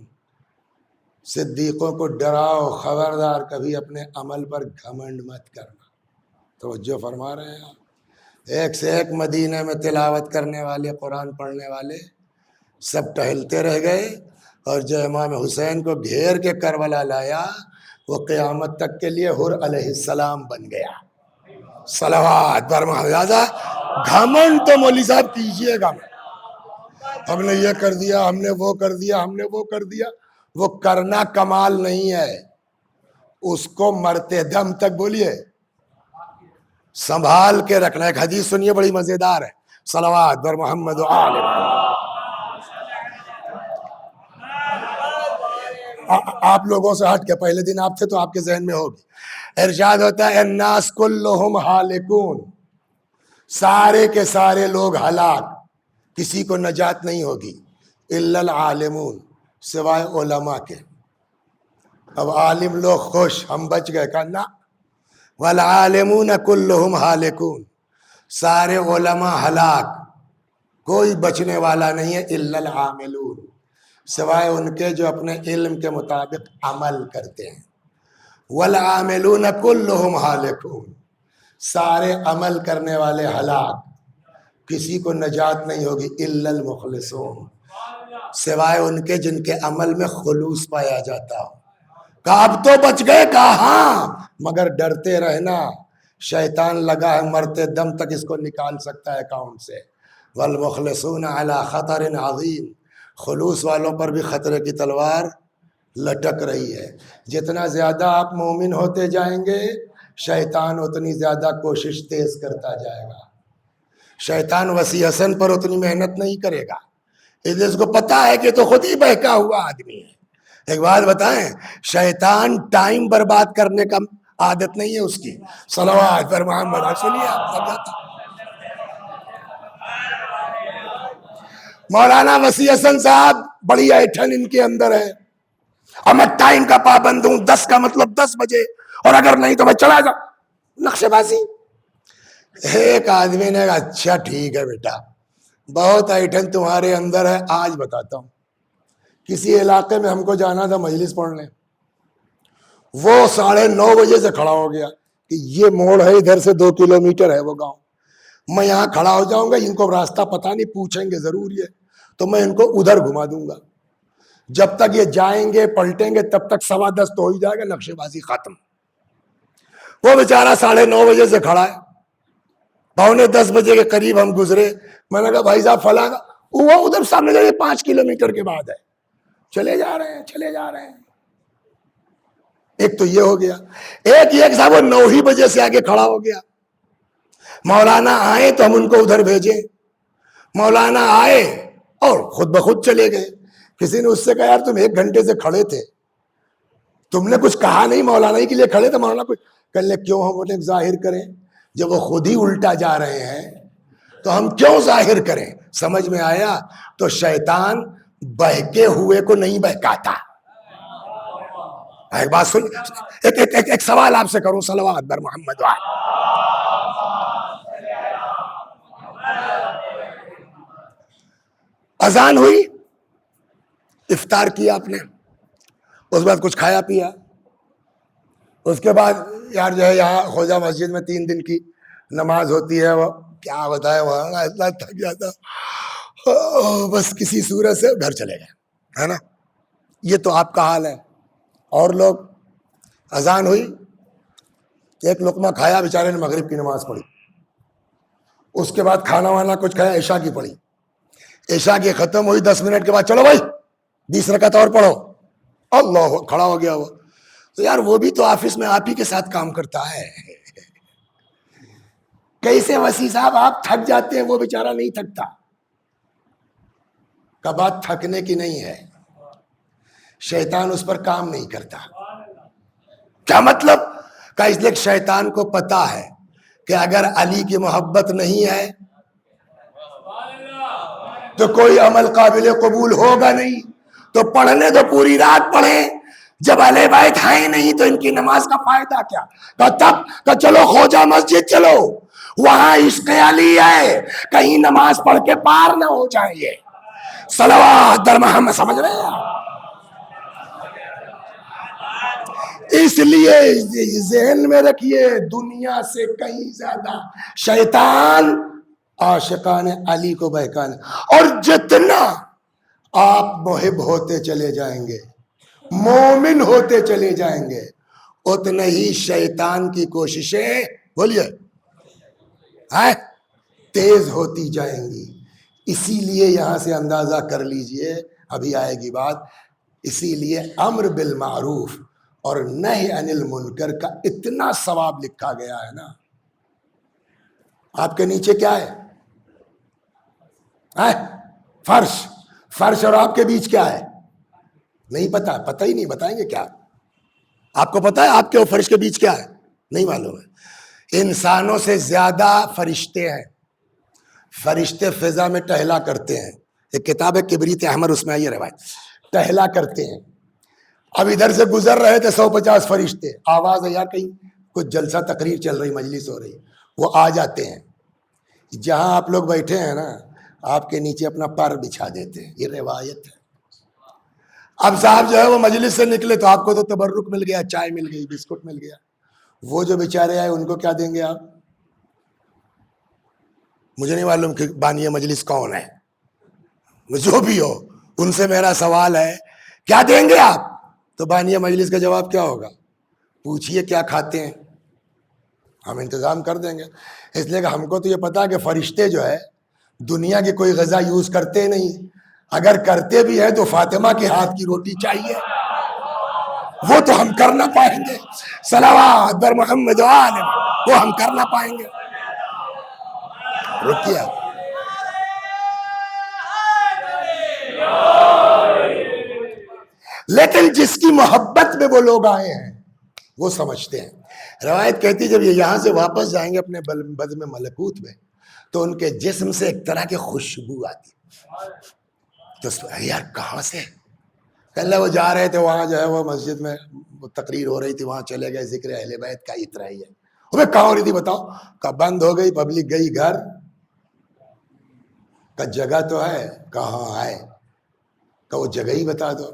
A: صدیقوں کو ڈراؤ، خبردار کبھی اپنے عمل پر گھمنڈ مت کرنا۔ توجہ فرما رہے ہیں آپ؟ ایک سے ایک مدینہ میں تلاوت کرنے والے، قرآن پڑھنے والے سب ٹہلتے رہ گئے، اور جو امام حسین کو گھیر کے کربلا لایا وہ قیامت تک کے لیے حر علیہ السلام بن گیا۔ صلوات بر محمد۔ گھمنڈ تو مولوی صاحب کیجئے گا، ہم نے یہ کر دیا، ہم نے وہ کر دیا، ہم نے وہ کر دیا، وہ کرنا کمال نہیں ہے، اس کو مرتے دم تک بولیے سنبھال کے رکھنا۔ ایک حدیث سنیے بڑی مزیدار ہے، صلوات بر محمد و آل محمد۔ آپ لوگوں سے ہٹ کے، پہلے دن آپ تھے تو آپ کے ذہن میں ہوگی، ارشاد ہوتا ہے الناس کلہم ہالکون، سارے کے سارے لوگ ہلاک، کسی کو نجات نہیں ہوگی، الا العالمون، سوائے علماء کے۔ اب عالم لوگ خوش، ہم بچ گئے، کہا نا، والعالمون کلہم ہالکون، سارے علماء ہلاک، کوئی بچنے والا نہیں ہے، الا العاملون، سوائے ان کے جو اپنے علم کے مطابق عمل کرتے ہیں۔ والعاملون کلہم ہالکون، سارے عمل کرنے والے ہلاک، کسی کو نجات نہیں ہوگی، الا المخلصون، سوائے ان کے جن کے عمل میں خلوص پایا جاتا ہو۔ کہا اب تو بچ گئے، کہا ہاں، مگر ڈرتے رہنا، شیطان لگا ہے مرتے دم تک اس کو نکال سکتا ہے اکاؤنٹ سے۔ والمخلصون علی خطر عظیم، خلوص والوں پر بھی خطرے کی تلوار لٹک رہی ہے۔ جتنا زیادہ آپ مومن ہوتے جائیں گے، شیطان اتنی زیادہ کوشش تیز کرتا جائے گا۔ شیطان وسیع حسن پر اتنی محنت نہیں کرے گا، اس کو پتا ہے کہ تو خود ہی بہکا ہوا آدمی ہے۔ ایک بات بتائیں، شیطان ٹائم برباد کرنے کا عادت نہیں ہے اس کی۔ صلوات پر محمد، سنیے آپ سب جاتا۔ مولانا وسیع حسن صاحب بڑی ایٹھن ان کے اندر ہے، اور میں ٹائم کا پابند ہوں، 10 کا مطلب 10 بجے، اور اگر نہیں تو میں چلا جاؤں، نقشے بازی۔ ایک آدمی نے کہا اچھا ٹھیک ہے بیٹا، بہت ایٹھن تمہارے اندر ہے، آج بتاتا ہوں۔ کسی علاقے میں ہم کو جانا تھا مجلس پڑھنے، وہ 9:30 بجے سے کھڑا ہو گیا کہ یہ موڑ ہے، ادھر سے 2 کلومیٹر ہے وہ گاؤں، میں یہاں کھڑا ہو جاؤں گا، ان کو راستہ پتہ نہیں، پوچھیں گے ضرور یہ، تو میں ان کو ادھر گھما دوں گا۔ جب تک یہ جائیں گے پلٹیں گے تب تک 10:15 تو ہو ہی جائے گا، نقشے بازی ختم۔ وہ بیچارہ 9:30 بجے سے کھڑا ہے، 9:45 بجے کے قریب ہم گزرے، میں نے کہا بھائی صاحب فلاں، وہ ادھر سامنے جائے 5 کلومیٹر کے بعد ہے، چلے جا رہے ہیں چلے جا رہے ہیں۔ ایک تو یہ ہو گیا، ایک یہ صاحب وہ 9 ہی بجے سے آگے کھڑا ہو گیا، مولانا آئے تو ہم ان کو ادھر بھیجیں، مولانا آئے اور خود بخود چلے گئے۔ کسی نے اس سے کہا یار تم 1 گھنٹے سے کھڑے تھے، تم نے کچھ کہا نہیں، مولانا ہی کے لیے کھڑے تھے، مولانا کچھ کر لے، کیوں ہم انہیں ظاہر کریں؟ جب وہ خود ہی الٹا جا رہے ہیں تو ہم کیوں ظاہر کریں؟ سمجھ میں آیا؟ تو شیطان بہکے ہوئے کو نہیں بہکاتا۔ ایک بات سن، ایک سوال آپ سے کروں، صلوات بر محمد وآل۔ اذان ہوئی، افطار کیا آپ نے، اس بعد کچھ کھایا پیا، اس کے بعد یار جو ہے یہاں خوجہ مسجد میں 3 دن کی نماز ہوتی ہے، وہ کیا بتائے وہاں اتنا تھک جاتا، بس کسی صورت سے گھر چلے گئے، ہے نا؟ یہ تو آپ کا حال ہے۔ اور لوگ اذان ہوئی، ایک لقمہ کھایا، بیچارے نے مغرب کی نماز پڑھی، اس کے بعد کھانا وانا کچھ کھایا، عشاء کی پڑھی، عشاء کی ختم ہوئی، 10 منٹ کے بعد چلو بھائی 20 رکعت اور پڑھو، اللہ، کھڑا ہو گیا وہ۔ تو یار وہ بھی تو آفس میں آپ ہی کے ساتھ کام کرتا ہے، کیسے وسیع صاحب آپ تھک جاتے ہیں، وہ بیچارہ نہیں تھکتا؟ کا بات تھکنے کی نہیں ہے، شیطان اس پر کام نہیں کرتا۔ کیا مطلب؟ کہ اس لیے شیطان کو پتا ہے کہ اگر علی کی محبت نہیں ہے تو کوئی عمل قابل قبول ہوگا نہیں. تو پڑھنے تو پوری رات پڑھیں, جب اہل بیت ہیں نہیں تو ان کی نماز کا فائدہ کیا؟ تب چلو خواجہ مسجد چلو, وہاں عشق علی ہے, کہیں نماز پڑھ کے پار نہ ہو جائیں یہ. صلوات در محمد, سمجھ رہے ہیں آپ؟ اس لیے ذہن میں رکھیے, دنیا سے کہیں زیادہ شیطان عاشقان علی کو بہکانے, اور جتنا آپ محب ہوتے چلے جائیں گے, مومن ہوتے چلے جائیں گے, اتنے ہی شیطان کی کوششیں بولیے تیز ہوتی جائیں گی. اسی لیے یہاں سے اندازہ کر لیجئے, ابھی آئے گی بات, اسی لیے امر بالمعروف اور نہی عن المنکر کا اتنا ثواب لکھا گیا ہے نا. آپ کے نیچے کیا ہے؟ فرش. فرش اور آپ کے بیچ کیا ہے؟ نہیں پتا, پتہ ہی نہیں, بتائیں گے کیا؟ آپ کو پتا ہے آپ کے اور فرش کے بیچ کیا ہے؟ نہیں معلوم ہے. انسانوں سے زیادہ فرشتے ہیں. فرشتے فضا میں ٹہلا کرتے ہیں. ایک کتاب ہے کبریت احمر, اس میں آئیے روایت, ٹہلا کرتے ہیں. اب ادھر سے گزر رہے تھے 150 فرشتے, آواز ہے یار کہیں کچھ جلسہ تقریر چل رہی, مجلس ہو رہی, وہ آ جاتے ہیں. جہاں آپ لوگ بیٹھے ہیں نا, آپ کے نیچے اپنا پر بچھا دیتے ہیں. یہ روایت ہے. اب صاحب جو ہے وہ مجلس سے نکلے تو آپ کو تو تبرک مل گیا, چائے مل گئی, بسکٹ مل گیا. وہ جو بیچارے آئے ان کو کیا دیں گے آپ؟ مجھے نہیں معلوم کہ بانی مجلس کون ہے, جو بھی ہو, ان سے میرا سوال ہے کیا دیں گے آپ؟ تو بانی مجلس کا جواب کیا ہوگا؟ پوچھئے کیا کھاتے ہیں, ہم انتظام کر دیں گے. اس لیے کہ ہم کو تو یہ پتا کہ فرشتے جو ہے دنیا کی کوئی غذا یوز کرتے نہیں, اگر کرتے بھی ہیں تو فاطمہ کے ہاتھ کی روٹی چاہیے, وہ تو ہم کر نہ پائیں گے. صلوات بر محمد و آل, وہ ہم کر نہ پائیں گے. رکیے آپ. لیکن جس کی محبت میں وہ لوگ آئے ہیں وہ سمجھتے ہیں. روایت کہتی جب یہ یہاں سے واپس جائیں گے اپنے بزم ملکوت میں تو ان کے جسم سے ایک طرح کی خوشبو آتی. تو یار کہاں سے؟ پہلے وہ جا رہے تھے, وہاں جو ہے وہ مسجد میں تقریر ہو رہی تھی, وہاں چلے گئے, ذکر اہل بیت کا اتنا ہی ہے. وہ کہاں ہو رہی تھی بتاؤ؟ کہ بند ہو گئی, پبلک گئی گھر, کہ جگہ تو ہے, کہاں ہے, کہ وہ جگہ ہی بتا دو.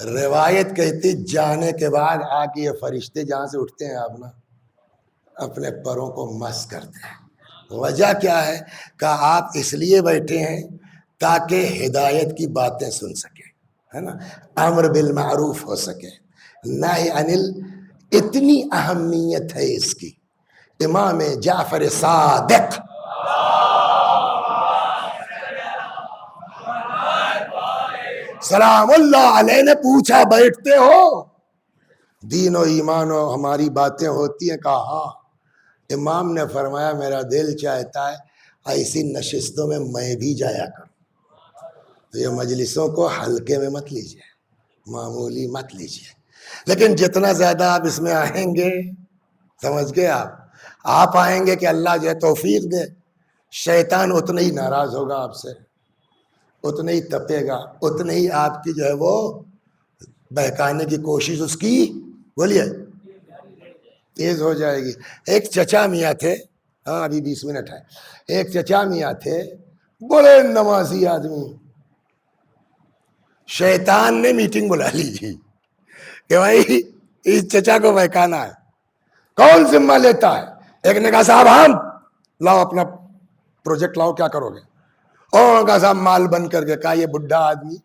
A: روایت کہتی جانے کے بعد آ کے یہ فرشتے جہاں سے اٹھتے ہیں آپ نا, اپنے پروں کو مس کرتے ہیں. وجہ کیا ہے؟ کہ آپ اس لیے بیٹھے ہیں تاکہ ہدایت کی باتیں سن سکیں, ہے نا, امر بالمعروف ہو سکے, نہی انل. اتنی اہمیت ہے اس کی. امام جعفر صادق سلام اللہ علیہ نے پوچھا بیٹھتے ہو؟ دین و ایمان و ہماری باتیں ہوتی ہیں. کہا ہاں. امام نے فرمایا میرا دل چاہتا ہے ایسی نشستوں میں میں بھی جایا کروں. تو یہ مجلسوں کو ہلکے میں مت لیجئے, معمولی مت لیجئے, لیکن جتنا زیادہ آپ اس میں آئیں گے, سمجھ گئے آپ آئیں گے کہ اللہ جو ہے توفیق دے, شیطان اتنا ہی ناراض ہوگا آپ سے, اتنا ہی تپے گا, اتنا ہی آپ کی جو ہے وہ بہکانے کی کوشش اس کی بولیے تیز ہو جائے گی. ایک چچا میاں تھے, ہاں ابھی 20 منٹ ہے, ایک چچا میاں تھے, بڑے نمازی آدمی. شیطان نے میٹنگ بلا لی جی کہ بھائی اس چچا کو بہکانا ہے, کون ذمہ لیتا ہے؟ ایک نے کہا صاحب ہم. لاؤ اپنا پروجیکٹ لاؤ, کیا کرو گے؟ اور کہا صاحب مال بند کر کے. کہا یہ بڈھا آدمی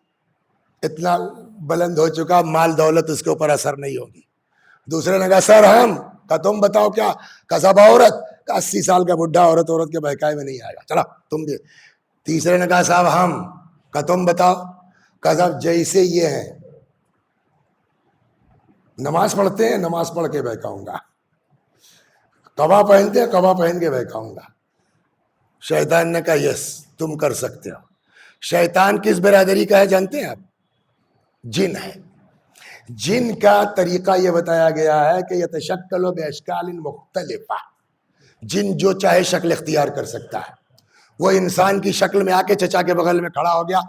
A: اتنا بلند ہو چکا, مال دولت اس کے اوپر اثر نہیں ہوگی. دوسرے نے کہا سر ہم. کہا تم بتاؤ کیا؟ کہا صاحب عورت. کہا 80 سال کا بڈھا عورت کے بہکائے میں نہیں آئے گا, چلا تم بھی. تیسرے نے کہا صاحب ہم. کہا تم بتاؤ. کہا صاحب جیسے یہ ہیں, نماز پڑھتے ہیں, نماز پڑھ کے بہکاؤں گا, قبا پہنتے ہیں, قبا پہن کے بہکاؤں گا. شیطان نے کہا یس تم کر سکتے ہو. شیطان کس برادری کا ہے جانتے ہیں آپ؟ جن ہے. جن کا طریقہ یہ بتایا گیا ہے کہ یتشکل باشکال مختلفہ، جن جو چاہے شکل اختیار کر سکتا ہے. وہ انسان کی شکل میں آ کے چچا کے بغل میں کھڑا ہو گیا،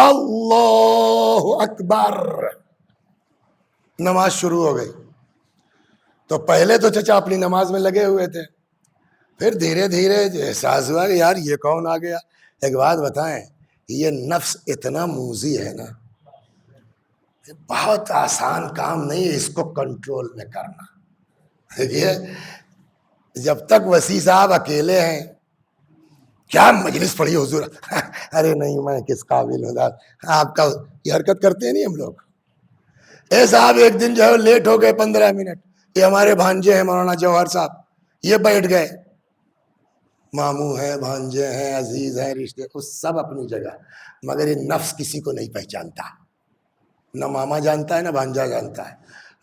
A: اللہ اکبر، نماز شروع ہو گئی. تو پہلے تو چچا اپنی نماز میں لگے ہوئے تھے، پھر دھیرے دھیرے احساس ہوا کہ یار یہ کون آ گیا. ایک بات بتائیں، یہ نفس اتنا موذی ہے نا، بہت آسان کام نہیں ہے اس کو کنٹرول میں کرنا. دیکھیے، جب تک وسیع صاحب اکیلے ہیں، کیا مجلس پڑھی حضور، ارے نہیں میں کس قابل ہوں، آپ کا یہ حرکت کرتے ہیں نہیں ہم لوگ. اے صاحب ایک دن جو ہے لیٹ ہو گئے 15 منٹ، یہ ہمارے بھانجے ہیں مولانا جوہر صاحب، یہ بیٹھ گئے، ماموں ہیں، بھانجے ہیں، عزیز ہیں، رشتے اس سب اپنی جگہ، مگر یہ نفس کسی کو نہیں پہچانتا، نہ ماما جانتا ہے نہ بھانجا جانتا ہے.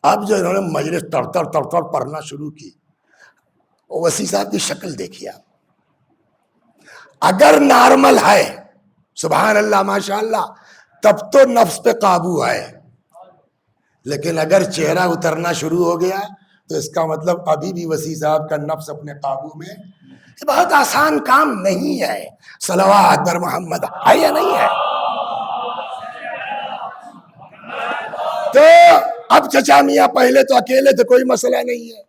A: اب جو انہوں نے مجلس تڑ تڑ پڑھنا شروع کی، وسیع صاحب کی شکل دیکھیے آپ، اگر نارمل ہے سبحان اللہ ماشاء اللہ تب تو نفس پہ قابو ہے، لیکن اگر چہرہ اترنا شروع ہو گیا تو اس کا مطلب ابھی بھی وسیع صاحب کا نفس اپنے قابو میں. یہ بہت آسان کام نہیں ہے. صلوات بر محمد ہے یا نہیں ہے؟ تو اب چچا میاں پہلے تو اکیلے تھے، کوئی مسئلہ نہیں ہے.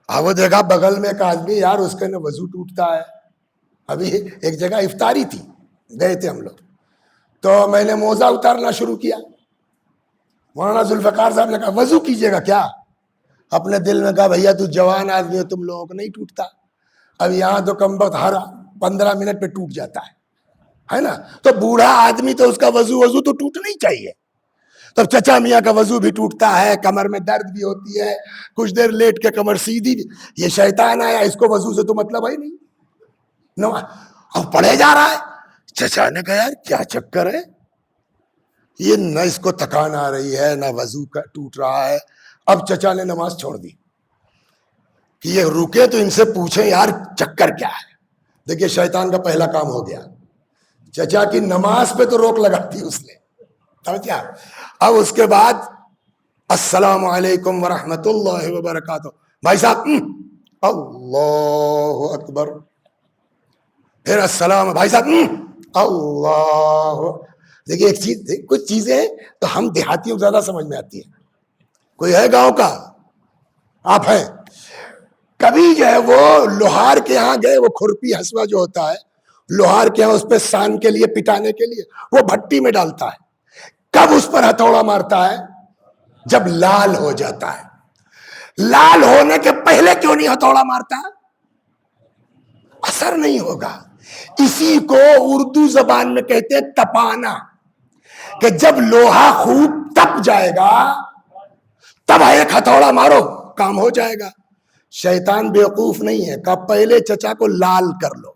A: اب وہ دیکھا بغل میں ایک آدمی، یار اس کا نا وضو ٹوٹتا ہے. ابھی ایک جگہ افطاری تھی، گئے تھے ہم لوگ، تو میں نے موزہ اتارنا شروع کیا. مولانا ذوالفقار صاحب نے کہا وضو کیجئے گا کیا؟ اپنے دل میں کہا بھیا تو جوان آدمی ہو، تم لوگوں کو نہیں ٹوٹتا. اب یہاں تو کم وقت ہر 15 منٹ پہ ٹوٹ جاتا ہے نا. تو بوڑھا آدمی تو اس کا وضو تو ٹوٹنا ہی چاہیے. تب چچا میاں کا وضو بھی ٹوٹتا ہے، کمر میں درد بھی ہوتی ہے، کچھ دیر لیٹ کے کمر سیدھی بھی. یہ شیطان آیا، اس کو وضو سے تو مطلب ہے نہیں، اب پڑھے جا رہا ہے. چچا نے کہا یار کیا چکر ہے، یہ نہ اس کو تکان آ رہی ہے نہ وضو کا ٹوٹ رہا ہے. اب چچا نے نماز چھوڑ دی کہ یہ رکے تو ان سے پوچھیں یار چکر کیا ہے. دیکھیے شیطان کا پہلا کام ہو گیا، چچا کی نماز پہ تو روک لگا دی اس نے. کیا اب اس کے بعد السلام علیکم ورحمۃ اللہ وبرکاتہ، بھائی صاحب اللہ اکبر، پھر السلام، بھائی صاحب اللہ. دیکھیے ایک چیز، کچھ چیزیں تو ہم دیہاتیوں کو زیادہ سمجھ میں آتی ہے. کوئی ہے گاؤں کا؟ آپ ہیں؟ کبھی جو ہے وہ لوہار کے یہاں گئے، وہ کھرپی ہسوا جو ہوتا ہے لوہار کے یہاں، اس پہ سان کے لیے پٹانے کے لیے وہ بھٹی میں ڈالتا ہے. کب اس پر ہتھوڑا مارتا ہے؟ جب لال ہو جاتا ہے. لال ہونے کے پہلے کیوں نہیں ہتھوڑا مارتا؟ اثر نہیں ہوگا. اسی کو اردو زبان میں کہتے ہیں تپانا، کہ جب لوہا خوب تپ جائے گا تب ایک ہتھوڑا مارو، کام ہو جائے گا. شیطان بیوقوف نہیں ہے، کہ پہلے چچا کو لال کر لو،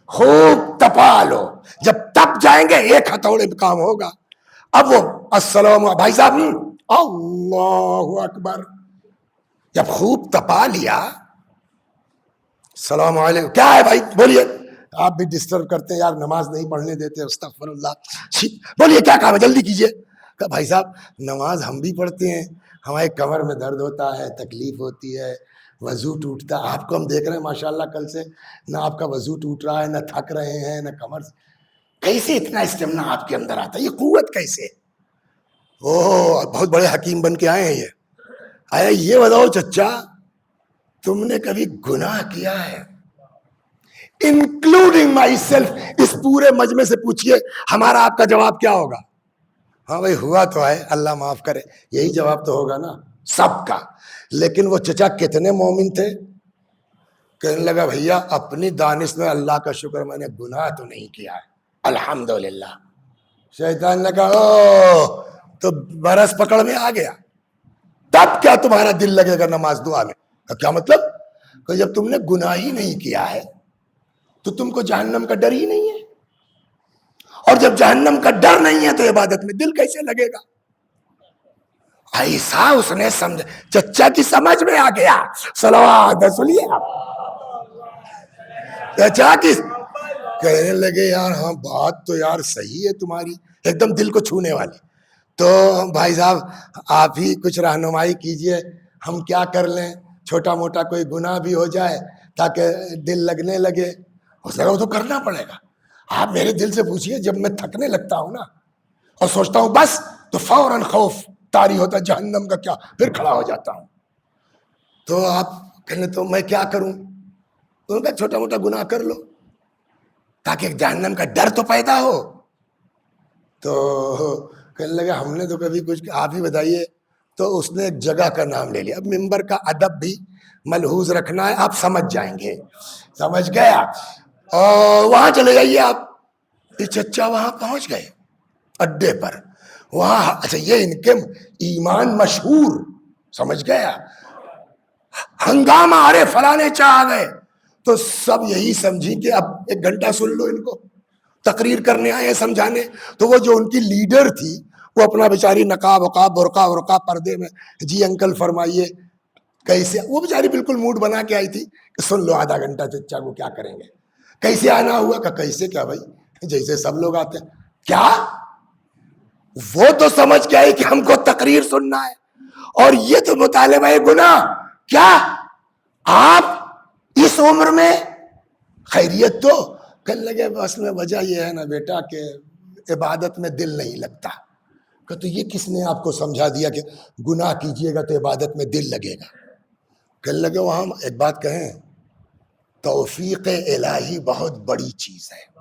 A: خوب تپا لو، جب تپ جائیں گے ایک ہتھوڑے پہ کام ہوگا. اب وہ السلام بھائی صاحب اللہ اکبر، جب خوب تپا لیا، السلام علیکم، کیا ہے بھائی بولیے. آپ بھی ڈسٹرب کرتے ہیں یار، نماز نہیں پڑھنے دیتے، استغفر اللہ، بولیے کیا کام ہے جلدی کیجیے. کہ بھائی صاحب نماز ہم بھی پڑھتے ہیں، ہمارے کمر میں درد ہوتا ہے، تکلیف ہوتی ہے، وضو ٹوٹتا. آپ کو ہم دیکھ رہے ہیں ماشاءاللہ کل سے نہ آپ کا وضو ٹوٹ رہا ہے، نہ تھک رہے ہیں، نہ کمر. کیسے اتنا اسٹیمنا آپ کے اندر آتا ہے، یہ قوت کیسے؟ بہت بڑے حکیم بن کے آئے ہیں. یہ آیا یہ بتاؤ چچا، تم نے کبھی گناہ کیا ہے؟ انکلوڈنگ مائی سیلف، اس پورے مجمع سے پوچھئے، ہمارا آپ کا جواب کیا ہوگا؟ ہاں بھائی ہوا تو ہے، اللہ معاف کرے، یہی جواب تو ہوگا نا سب کا. لیکن وہ چچا کتنے مومن تھے، کہنے لگا بھیا اپنی دانش میں اللہ کا شکر میں نے گناہ تو نہیں کیا ہے الحمدللہ. شیطان نے کہا او تو برس پکڑ میں آ گیا، تب کیا تمہارا دل لگے گا نماز دعا میں؟ کیا مطلب؟ کہ جب تم نے گناہ ہی نہیں کیا ہے تو تم کو جہنم کا ڈر ہی نہیں ہے، اور جب جہنم کا ڈر نہیں ہے تو عبادت میں دل کیسے لگے گا؟ ایسا اس نے سمجھا، چچا کی سمجھ میں آ گیا. صلوات سنیے آپ، چچا کی کہنے لگے یار ہاں بات تو یار صحیح ہے تمہاری، ایک دم دل کو چھونے والی. تو بھائی صاحب آپ ہی کچھ رہنمائی کیجئے، ہم کیا کر لیں؟ چھوٹا موٹا کوئی گناہ بھی ہو جائے تاکہ دل لگنے لگے۔ اس نے کہا وہ تو کرنا پڑے گا۔ آپ میرے دل سے پوچھئے، جب میں تھکنے لگتا ہوں نا اور سوچتا ہوں بس، تو فوراً خوف طاری ہوتا ہے جہنم کا، کیا پھر کھڑا ہو جاتا ہوں۔ تو آپ کہنے تو میں کیا کروں؟ تو کہا چھوٹا موٹا گناہ کر لو تاکہ جہنم کا ڈر تو پیدا ہو۔ تو کہنے لگے ہم نے تو کبھی کچھ، آپ ہی بتائیے۔ تو اس نے ایک جگہ کا نام لے لیا۔ اب ممبر کا ادب بھی ملحوظ رکھنا ہے، آپ سمجھ جائیں گے، سمجھ گئے آپ؟ اور وہاں چلے جائیے آپ۔ یہ چچا وہاں پہنچ گئے اڈے پر، وہاں اچھا یہ ان کے ایمان مشہور، سمجھ گئے آپ؟ ہنگامہ، ارے فلانے چاہ گئے۔ تو سب یہی سمجھی کہ اب ایک گھنٹہ سن لو ان کو، تقریر کرنے آئے سمجھانے۔ تو وہ جو ان کی لیڈر تھی وہ اپنا بیچاری نقاب وقاب برقع ورقع پردے میں، جی انکل فرمائیے کیسے، وہ بیچاری بالکل موڈ بنا کے آئی تھی کہ سن لو آدھا گھنٹہ چچا کو کیا کریں گے۔ کیسے آنا ہوا؟ کہ کیسے کیا بھائی، جیسے سب لوگ آتے ہیں۔ کیا وہ تو سمجھ کے آئی کہ ہم کو تقریر سننا ہے، اور یہ تو مطالبہ گناہ۔ کیا آپ اس عمر میں خیریت؟ تو کہنے لگے بس میں وجہ یہ ہے نا بیٹا کہ عبادت میں دل نہیں لگتا۔ کہ تو یہ کس نے آپ کو سمجھا دیا کہ گناہ کیجئے گا تو عبادت میں دل لگے گا؟ کہنے لگے وہاں ایک بات کہیں، توفیق الہی بہت بڑی چیز ہے۔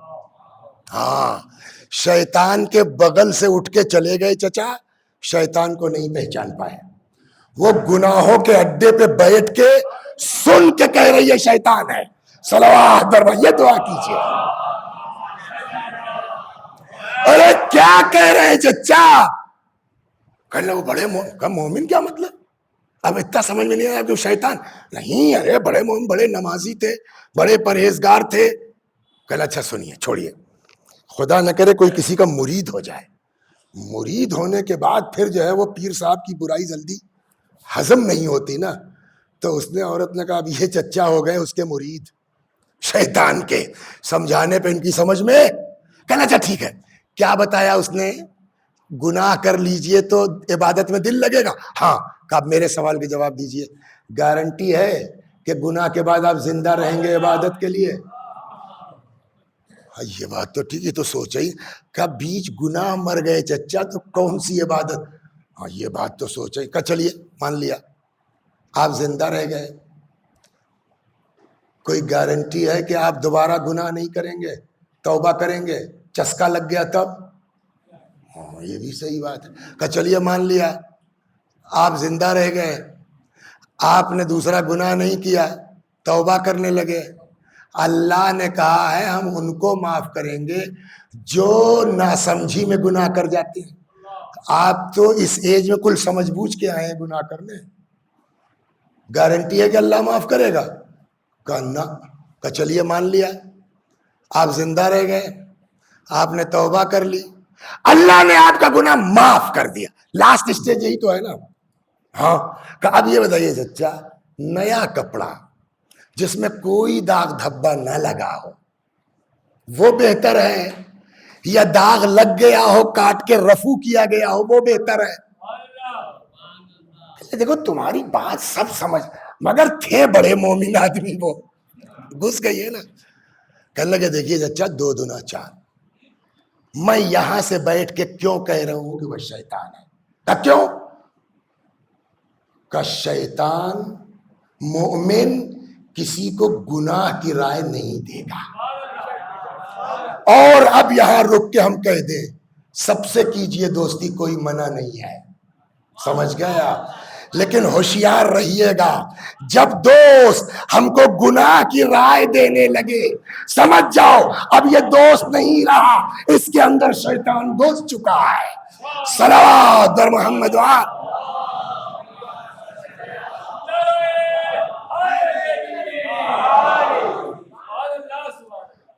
A: ہاں، شیطان کے بغل سے اٹھ کے چلے گئے چچا، شیطان کو نہیں پہچان پائے۔ وہ گناہوں کے اڈے پہ بیٹھ کے سن کے کہہ رہی ہے شیطان ہے، صلوات برما، یہ دعا کیجئے۔ ارے کیا کہہ رہے ہیں چچا؟ کہنے لگے وہ بڑے مومن، کیا مطلب؟ اب اتنا سمجھ میں نہیں آیا کہ شیطان نہیں، ارے بڑے مومن، بڑے نمازی تھے، بڑے پرہیزگار تھے۔ کہنے اچھا سنیے، چھوڑیے، خدا نہ کرے کوئی کسی کا مرید ہو جائے، مرید ہونے کے بعد پھر جو ہے وہ پیر صاحب کی برائی جلدی ہضم نہیں ہوتی نا۔ تو اس نے، عورت نے کہا اب یہ چچا ہو گئے اس کے مرید، شیطان کے سمجھانے پہ ان کی سمجھ میں۔ کہنا اچھا ٹھیک ہے، کیا بتایا اس نے؟ گناہ کر لیجئے تو عبادت میں دل لگے گا؟ ہاں۔ کہ آپ میرے سوال کے جواب دیجئے، گارنٹی ہے کہ گناہ کے بعد آپ زندہ رہیں گے عبادت کے لیے؟ یہ بات تو ٹھیک ہے، تو سوچا ہی کہ بیچ گناہ مر گئے چچا تو کون سی عبادت؟ ہاں یہ بات تو سوچا ہی، کہ چلیے مان لیا آپ زندہ رہ گئے، کوئی گارنٹی ہے کہ آپ دوبارہ گناہ نہیں کریں گے، توبہ کریں گے؟ چسکا لگ گیا تب؟ ہاں یہ بھی صحیح بات ہے۔ کہ چلیے مان لیا آپ زندہ رہ گئے، آپ نے دوسرا گناہ نہیں کیا، توبہ کرنے لگے، اللہ نے کہا ہے ہم ان کو معاف کریں گے جو ناسمجھی میں گناہ کر جاتے ہیں۔ آپ تو اس ایج میں کل سمجھ بوجھ کے آئے ہیں گناہ کرنے، گارنٹی ہے کہ اللہ معاف کرے گا؟ کہا نہ۔ کہ چلیے مان لیا آپ زندہ رہ گئے، آپ نے توبہ کر لی، اللہ نے آپ کا گناہ معاف کر دیا، لاسٹ اسٹیج یہی تو ہے نا۔ ہاں۔ کہ اب یہ بتائیے چچا، نیا کپڑا جس میں کوئی داغ دھبا نہ لگا ہو وہ بہتر ہے، یا داغ لگ گیا ہو کاٹ کے رفو کیا گیا ہو وہ بہتر ہے؟ دیکھو تمہاری بات سب سمجھ، مگر تھے بڑے مومن آدمی، وہ گھس گئی ہے نا۔ کہنے لگے دیکھیے چچا، 2 دنا 4، میں یہاں سے بیٹھ کے کیوں کہہ رہا ہوں کہ وہ شیطان ہے؟ کہ کیوں؟ کہ شیطان مومن کسی کو گناہ کی رائے نہیں دے گا۔ اور اب یہاں رک کے ہم کہہ دیں سب سے کیجئے دوستی، کوئی منع نہیں ہے، سمجھ گئے آپ؟ لیکن ہوشیار رہیے گا، جب دوست ہم کو گناہ کی رائے دینے لگے سمجھ جاؤ اب یہ دوست نہیں رہا، اس کے اندر شیطان گھس چکا ہے۔ صلوات بر محمد وآل۔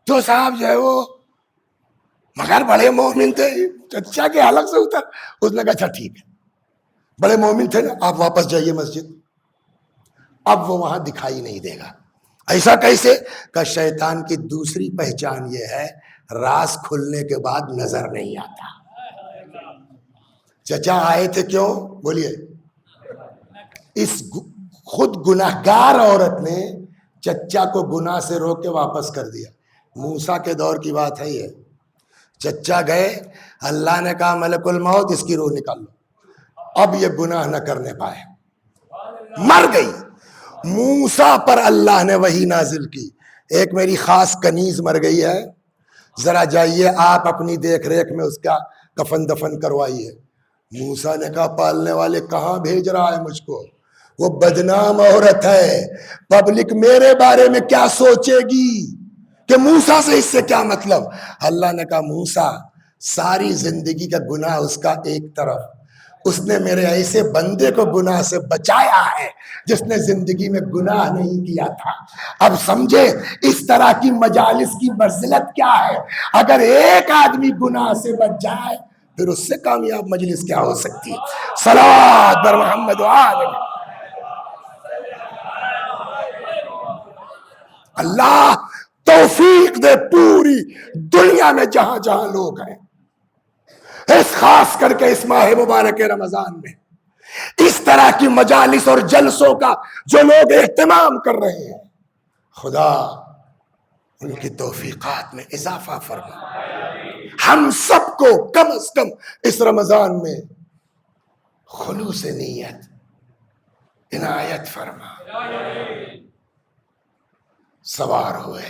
A: تو صاحب جو ہے وہ مگر بڑے مومن تھے، چچا کے حلق سے اتر، اس نے کہا اچھا ٹھیک ہے، بڑے مومن تھے نا، آپ واپس جائیے مسجد، اب وہ وہاں دکھائی نہیں دے گا۔ ایسا کیسے؟ کہ شیطان کی دوسری پہچان یہ ہے، راز کھلنے کے بعد نظر نہیں آتا۔ چچا آئے تھے کیوں؟ بولیے. اس خود گناہگار عورت نے چچا کو گناہ سے روک کے واپس کر دیا. موسیٰ کے دور کی بات ہے یہ. چچا گئے, اللہ نے کہا ملک الموت اس کی روح نکال لو, اب یہ گناہ نہ کرنے پائے. مر گئی. موسیٰ پر اللہ نے وحی نازل کی, ایک میری خاص کنیز مر گئی ہے, ذرا جائیے آپ اپنی دیکھ ریکھ میں اس کا کفن دفن کروائیے. موسیٰ نے کہا پالنے والے کہاں بھیج رہا ہے مجھ کو, وہ بدنام عورت ہے, پبلک میرے بارے میں کیا سوچے گی کہ موسیٰ سے اس سے کیا مطلب. اللہ نے کہا موسیٰ ساری زندگی کا گناہ اس کا ایک طرف, اس نے میرے ایسے بندے کو گناہ سے بچایا ہے جس نے زندگی میں گناہ نہیں کیا تھا. اب سمجھے اس طرح کی مجالس کی منزلت کیا ہے. اگر ایک آدمی گناہ سے بچ جائے پھر اس سے کامیاب مجلس کیا ہو سکتی ہے. صلوات بر محمد و آل. اللہ توفیق دے پوری دنیا میں جہاں جہاں لوگ ہیں, اس خاص کر کے اس ماہ مبارک رمضان میں اس طرح کی مجالس اور جلسوں کا جو لوگ اہتمام کر رہے ہیں, خدا ان کی توفیقات میں اضافہ فرما. ہم سب کو کم از کم اس رمضان میں خلوص نیت عنایت فرما. سوار ہوئے,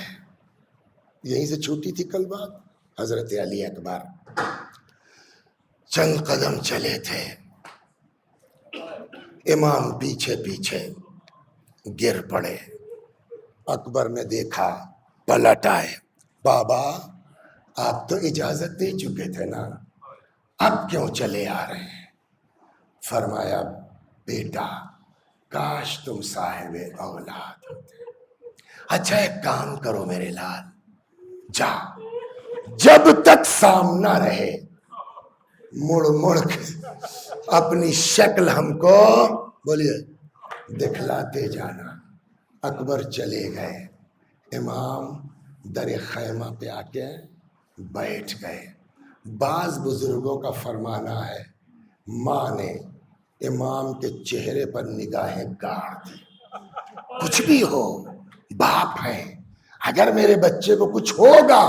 A: یہیں سے چھوٹی تھی کل بات. حضرت علی اکبر چند قدم چلے تھے, امام پیچھے پیچھے گر پڑے. اکبر نے دیکھا, پلٹ آئے. بابا آپ تو اجازت دے چکے تھے نا, اب کیوں چلے آ رہے ہیں؟ فرمایا بیٹا کاش تم صاحب اولاد ہوتے. اچھا ایک کام کرو میرے لال, جا جب تک سامنا رہے مڑ مڑ کے اپنی شکل ہم کو بولیے دکھلاتے جانا. اکبر چلے گئے, امام در خیمہ پہ آ کے بیٹھ گئے. بعض بزرگوں کا فرمانا ہے ماں نے امام کے چہرے پر نگاہیں گاڑ دی. کچھ بھی ہو باپ ہے, اگر میرے بچے کو کچھ ہوگا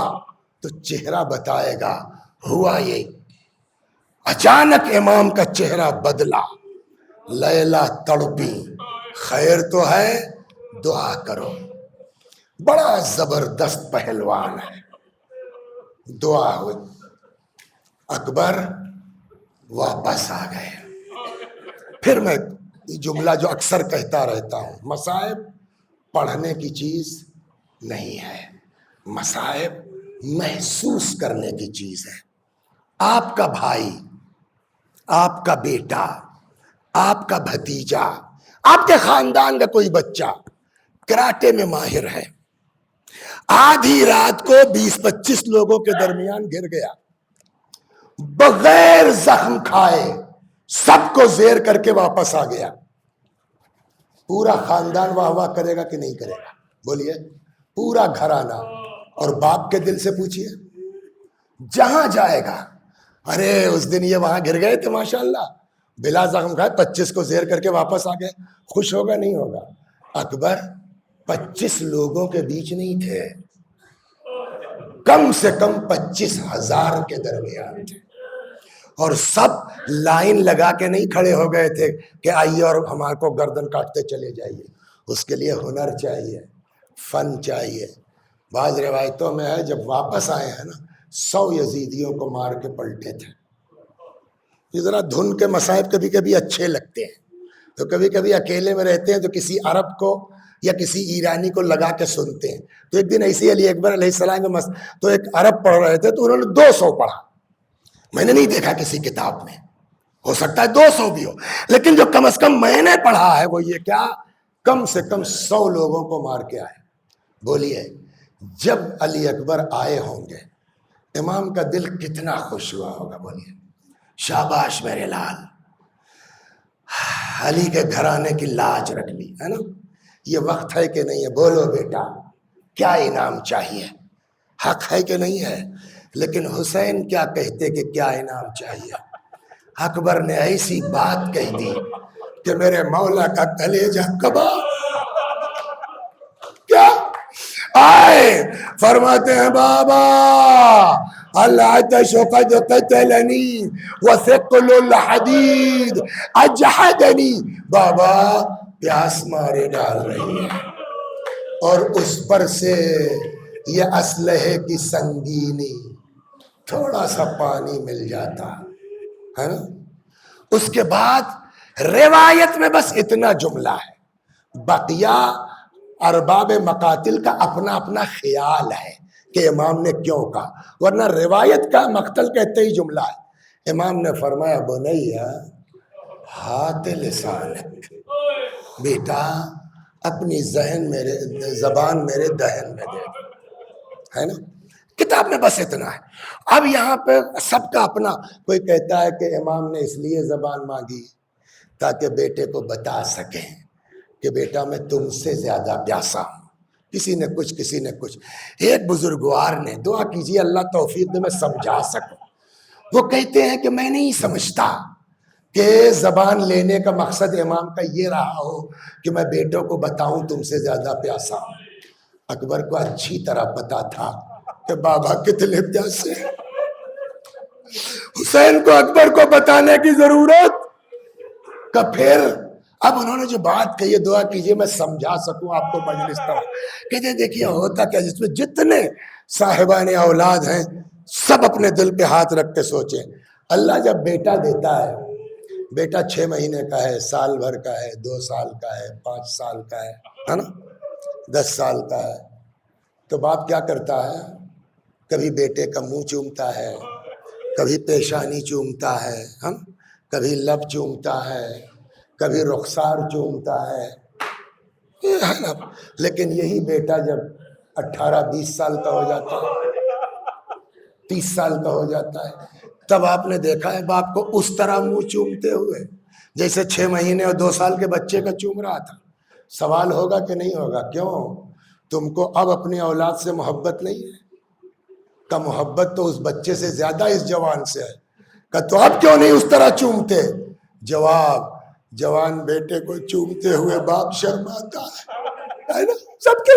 A: تو چہرہ بتائے گا. ہوا یہ, اچانک امام کا چہرہ بدلا. لیلا تڑپی, خیر تو ہے دعا کرو. بڑا زبردست پہلوان ہے, دعا ہوئی. اکبر واپس آ گئے. پھر میں جملہ جو اکثر کہتا رہتا ہوں, مصائب پڑھنے کی چیز نہیں ہے, مصائب محسوس کرنے کی چیز ہے. آپ کا بھائی, آپ کا بیٹا, آپ کا بھتیجا, آپ کے خاندان کا کوئی بچہ کراٹے میں ماہر ہے, آدھی رات کو 20-25 لوگوں کے درمیان گر گیا, بغیر زخم کھائے سب کو زیر کر کے واپس آ گیا. پورا خاندان واہ واہ کرے گا کہ نہیں کرے گا؟ بولیے. پورا گھرانہ. اور باپ کے دل سے پوچھئے, جہاں جائے گا ارے اس دن یہ وہاں گر گئے تھے ماشاءاللہ, بلا زخم کھائے, 25 کو زیر کر کے واپس آ گئے, خوش ہوگا نہیں ہوگا؟ اکبر 25 لوگوں کے بیچ نہیں تھے, کم سے کم 25,000 کے درمیان تھے, اور سب لائن لگا کے نہیں کھڑے ہو گئے تھے کہ آئیے اور ہمارے کو گردن کاٹتے چلے جائیے. اس کے لیے ہنر چاہیے, فن چاہیے. بعض روایتوں میں ہے جب واپس آئے ہیں نا 100 یزیدیوں کو مار کے پلٹے تھے. یہ ذرا دھن کے مصائب کبھی کبھی اچھے لگتے ہیں, تو کبھی کبھی اکیلے میں رہتے ہیں تو کسی عرب کو یا کسی ایرانی کو لگا کے سنتے ہیں. تو ایک دن ایسے علی اکبر علیہ السلام کے تو ایک عرب پڑھ رہے تھے, تو انہوں نے 200 پڑھا. میں نے نہیں دیکھا کسی کتاب میں, ہو سکتا ہے 200 بھی ہو, لیکن جو کم از کم میں نے پڑھا ہے وہ یہ کیا, کم سے کم 100 لوگوں کو مار کے آئے. بولیے جب علی اکبر آئے ہوں گے امام کا دل کتنا خوش ہوا ہوگا. بولیے شاباش میرے لال, علی کے گھرانے کی لاج رکھ لی ہے نا. یہ وقت ہے کہ نہیں ہے؟ بولو بیٹا کیا انعام چاہیے؟ حق ہے کہ نہیں ہے؟ لیکن حسین کیا کہتے کہ کیا انعام چاہیے؟ اکبر نے ایسی بات کہہ دی کہ میرے مولا کا کلیجہ کباب کیا آئے فرماتے ہیں بابا العطش قد قتلنی وثقل الحدید اجحدنی، بابا پیاس مارے ڈال رہی ہے اور اس پر سے یہ اسلحے کی سنگینی، تھوڑا سا پانی مل جاتا ہے نا۔ اس کے بعد روایت میں بس اتنا جملہ ہے، بقیہ ارباب مقاتل کا اپنا اپنا خیال ہے کہ امام نے کیوں کہا، ورنہ روایت کا مقتل کہتے ہی جملہ ہے۔ امام نے فرمایا بنیا ہاتھ لسانک، بیٹا اپنی ذہن میرے زبان میرے دہن میں دے، ہے نا۔ کتاب میں بس اتنا ہے۔ اب یہاں پہ سب کا اپنا، کوئی کہتا ہے کہ امام نے اس لیے زبان مانگی تاکہ بیٹے کو بتا سکیں کہ بیٹا میں تم سے زیادہ پیاسا ہوں، کسی نے کچھ کسی نے کچھ۔ ایک بزرگوار نے، دعا کیجیے اللہ توفیق دے میں سمجھا سکوں، وہ کہتے ہیں کہ میں نہیں سمجھتا کہ زبان لینے کا مقصد امام کا یہ رہا ہو کہ میں بیٹوں کو بتاؤں تم سے زیادہ پیاسا ہوں۔ اکبر کو اچھی طرح پتا تھا کہ بابا کتنے پیاسے ہیں، حسین کو اکبر کو بتانے کی ضرورت کا۔ پھر اب انہوں نے جو بات کہی ہے، دعا کیجئے میں سمجھا سکوں آپ کو مجلس طرح، کہتے دیکھیے ہوتا کیا، جس میں جتنے صاحبان اولاد ہیں سب اپنے دل پہ ہاتھ رکھ کے سوچیں، اللہ جب بیٹا دیتا ہے، بیٹا 6 مہینے کا ہے، سال بھر کا ہے، 2 سال کا ہے، 5 سال کا ہے نا، 10 سال کا ہے، تو باپ کیا کرتا ہے؟ کبھی بیٹے کا منہ چومتا ہے، کبھی پیشانی چومتا ہے، کبھی لب چومتا ہے، کبھی رخسار چومتا ہے نا۔ لیکن یہی بیٹا جب 18-20 سال کا ہو جاتا ہے، 30 سال کا ہو جاتا ہے، تب آپ نے دیکھا ہے باپ کو اس طرح منہ چومتے ہوئے جیسے 6 مہینے اور 2 سال کے بچے کا چوم رہا تھا۔ سوال ہوگا کہ نہیں ہوگا، کیوں تم کو اب اپنی اولاد سے محبت نہیں ہے؟ کا محبت تو اس بچے سے زیادہ اس جوان سے ہے، کہ تو اب کیوں نہیں اس طرح چومتے؟ جواب، جوان بیٹے کو چومتے ہوئے باپ شرماتا ہے نا، سب کے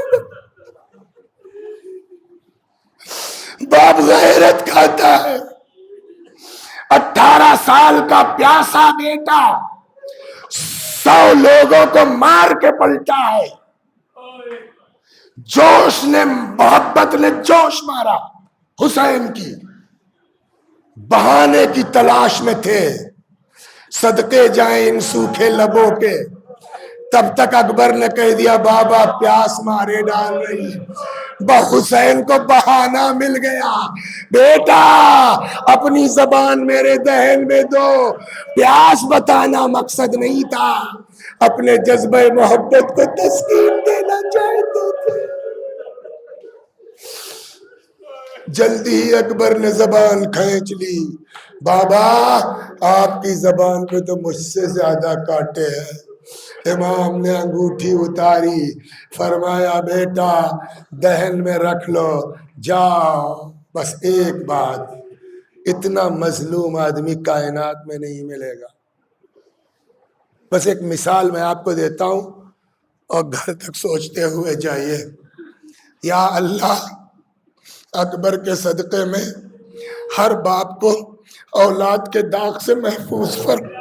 A: باپ غیرت کھاتا ہے۔ 18 سال کا پیاسا بیٹا 100 لوگوں کو مار کے پلٹا ہے، جوش نے، محبت نے جوش مارا حسین کی، بہانے کی تلاش میں تھے، صدقے جائیں ان سوکھے لبوں کے، تب تک اکبر نے کہہ دیا بابا پیاس مارے ڈال رہی، حسین کو بہانہ مل گیا، بیٹا اپنی زبان میرے دہن میں دو، پیاس بتانا مقصد نہیں تھا، اپنے جذبہ محبت کو تسکین دینا چاہتے تھے۔ جلدی ہی اکبر نے زبان کھینچ لی، بابا آپ کی زبان پہ تو مجھ سے زیادہ کانٹے ہیں۔ امام نے انگوٹھی اتاری، فرمایا بیٹا دہن میں رکھ لو، جاؤ۔ بس ایک بات، اتنا مظلوم آدمی کائنات میں نہیں ملے گا۔ بس ایک مثال میں آپ کو دیتا ہوں اور گھر تک سوچتے ہوئے جائیے۔ یا اللہ اکبر کے صدقے میں ہر باپ کو اولاد کے داغ سے محفوظ فرما۔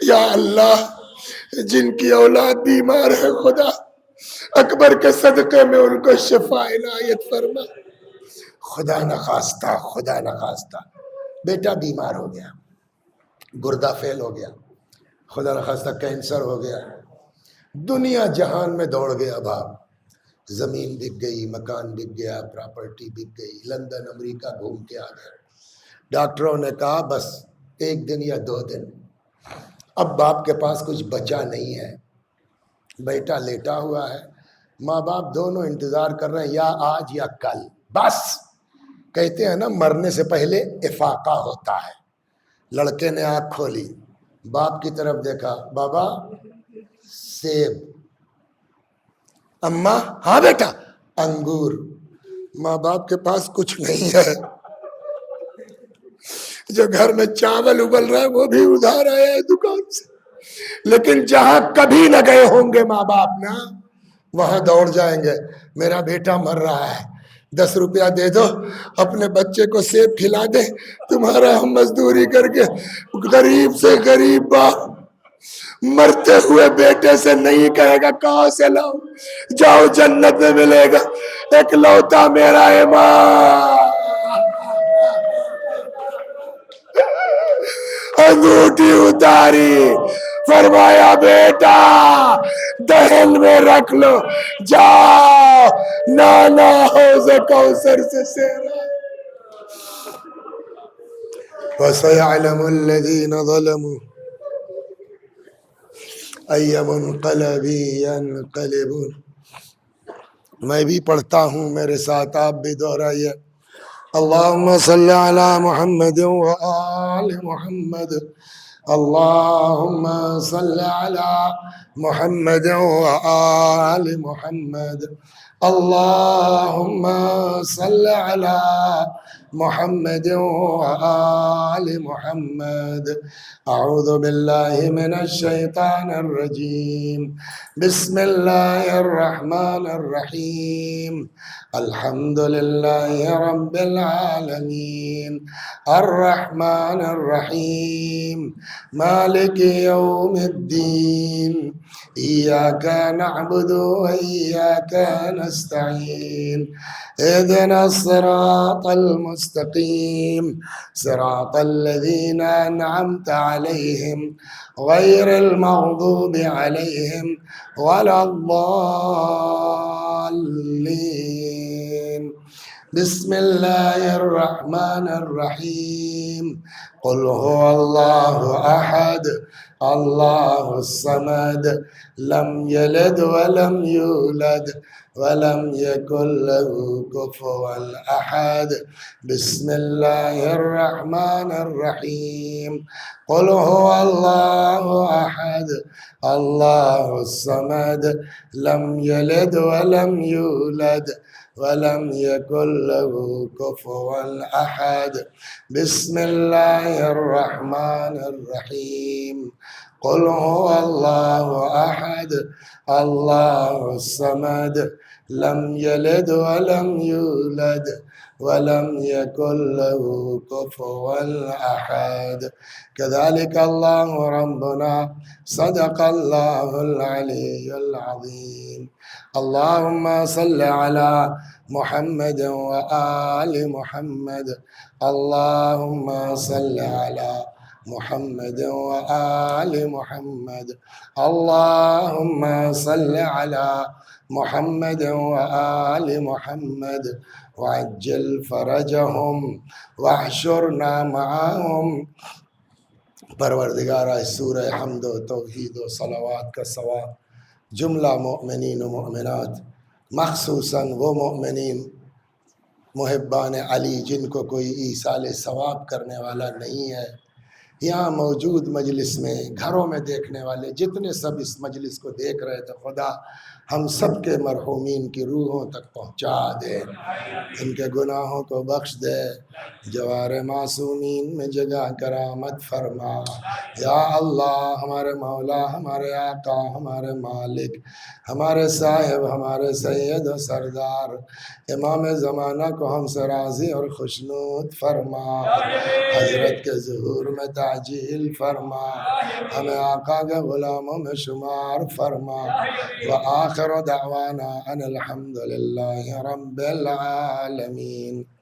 A: یا اللہ جن کی اولاد بیمار ہے خدا اکبر کے صدقے میں ان کو شفا عنایت فرما۔ خدا نخواستہ، خدا نخواستہ بیٹا بیمار ہو گیا، گردہ فیل ہو گیا، خدا نخواستہ کینسر ہو گیا، دنیا جہان میں دوڑ گیا باپ، زمین بک گئی، مکان بک گیا، پراپرٹی بک گئی، لندن امریکہ گھوم کے آ گیا۔ ڈاکٹروں نے کہا بس 1 دن یا 2 دن، اب باپ کے پاس کچھ بچا نہیں ہے، بیٹا لیٹا ہوا ہے، ماں باپ دونوں انتظار کر رہے ہیں یا آج یا کل۔ بس کہتے ہیں نا مرنے سے پہلے افاقہ ہوتا ہے۔ لڑکے نے آنکھ کھولی، باپ کی طرف دیکھا، بابا سیب، اماں ہاں بیٹا انگور۔ ماں باپ کے پاس کچھ نہیں ہے، جو گھر میں چاول ابل رہا ہے وہ بھی ادھار آیا ہے دکان سے، لیکن جہاں کبھی نہ گئے ہوں گے ماں باپ نا، وہاں دوڑ جائیں گے، میرا بیٹا مر رہا ہے 10 روپیہ دے دو، اپنے بچے کو سیب کھلا دے، تمہارا ہم مزدوری کر کے غریب سے غریب باپ مرتے ہوئے بیٹے سے نہیں کہے گا کہاں سے لاؤ، جاؤ جنت میں ملے گا، ایک لوتا میرا ایمان، انگوٹھی اتاری، فرمایا بیٹا دہن میں رکھ لو، جاؤ نانا حوض کوثر سے سیرا۔ وَسَيَعْلَمُ الَّذِينَ ظَلَمُوا أَيَّ مُنْقَلَبٍ يَنْقَلِبُونَ۔ میں بھی پڑھتا ہوں، میرے ساتھ آپ بھی دہرائیے، اللہم صلی علی محمد وآل محمد، اللہم صلی علی محمد وآل محمد، اللہم صلی علی محمد وآل محمد۔ اعوذ باللہ من الشیطان الرجیم، بسم اللہ الرحمن الرحیم، الحمد للہ رب العالمین، الرحمن الرحیم، مالک یوم الدین، ایاک نعبد و ایاک نستعین، اہدنا الصراط المستقیم، صراط الذین انعمت علیہم غیر المغضوب علیہم ولا الضالین۔ بسم اللہ الرحمن الرحیم، قل هو اللہ احد اللہ الصمد، لم یلد ولم یولد ولم یکن له کفوا احد۔ بسم اللہ الرحمن الرحیم، قل هو اللہ احد اللہ الصمد، لم یلد ولم یولد ولم یکن له کفوا احد۔ بسم اللہ الرحمن الرحیم، قل هو اللہ احد اللہ الصمد، لم یلد ولم یولد ولم یکن له کفوا احد۔ كذلك الله ربنا صدق الله العلي العظيم۔ اللهم صل على محمد وآل محمد، اللهم صل على محمد وآل محمد، اللهم صل على محمد وآل محمد، وعجل فرجهم واحشرنا معهم۔ پروردگارہ سورہ حمد و توحید و صلوات کا ثواب جملہ مؤمنین و مؤمنات، مخصوصاً وہ مؤمنین محبان علی جن کو کوئی ایصال ثواب کرنے والا نہیں ہے، یہاں موجود مجلس میں، گھروں میں دیکھنے والے جتنے سب اس مجلس کو دیکھ رہے تھے، خدا ہم سب کے مرحومین کی روحوں تک پہنچا دے، ان کے گناہوں کو بخش دے، جوار معصومین میں جگہ کرامت فرما۔ یا اللہ ہمارے مولا، ہمارے آقا، ہمارے مالک، ہمارے صاحب، ہمارے سید و سردار امام زمانہ کو ہم سے راضی اور خوشنود فرما، حضرت کے ظہور میں تعجیل فرما، ہمیں آقا کے غلاموں میں شمار فرما، وآخر دعوانا ان الحمد للہ رب العالمین۔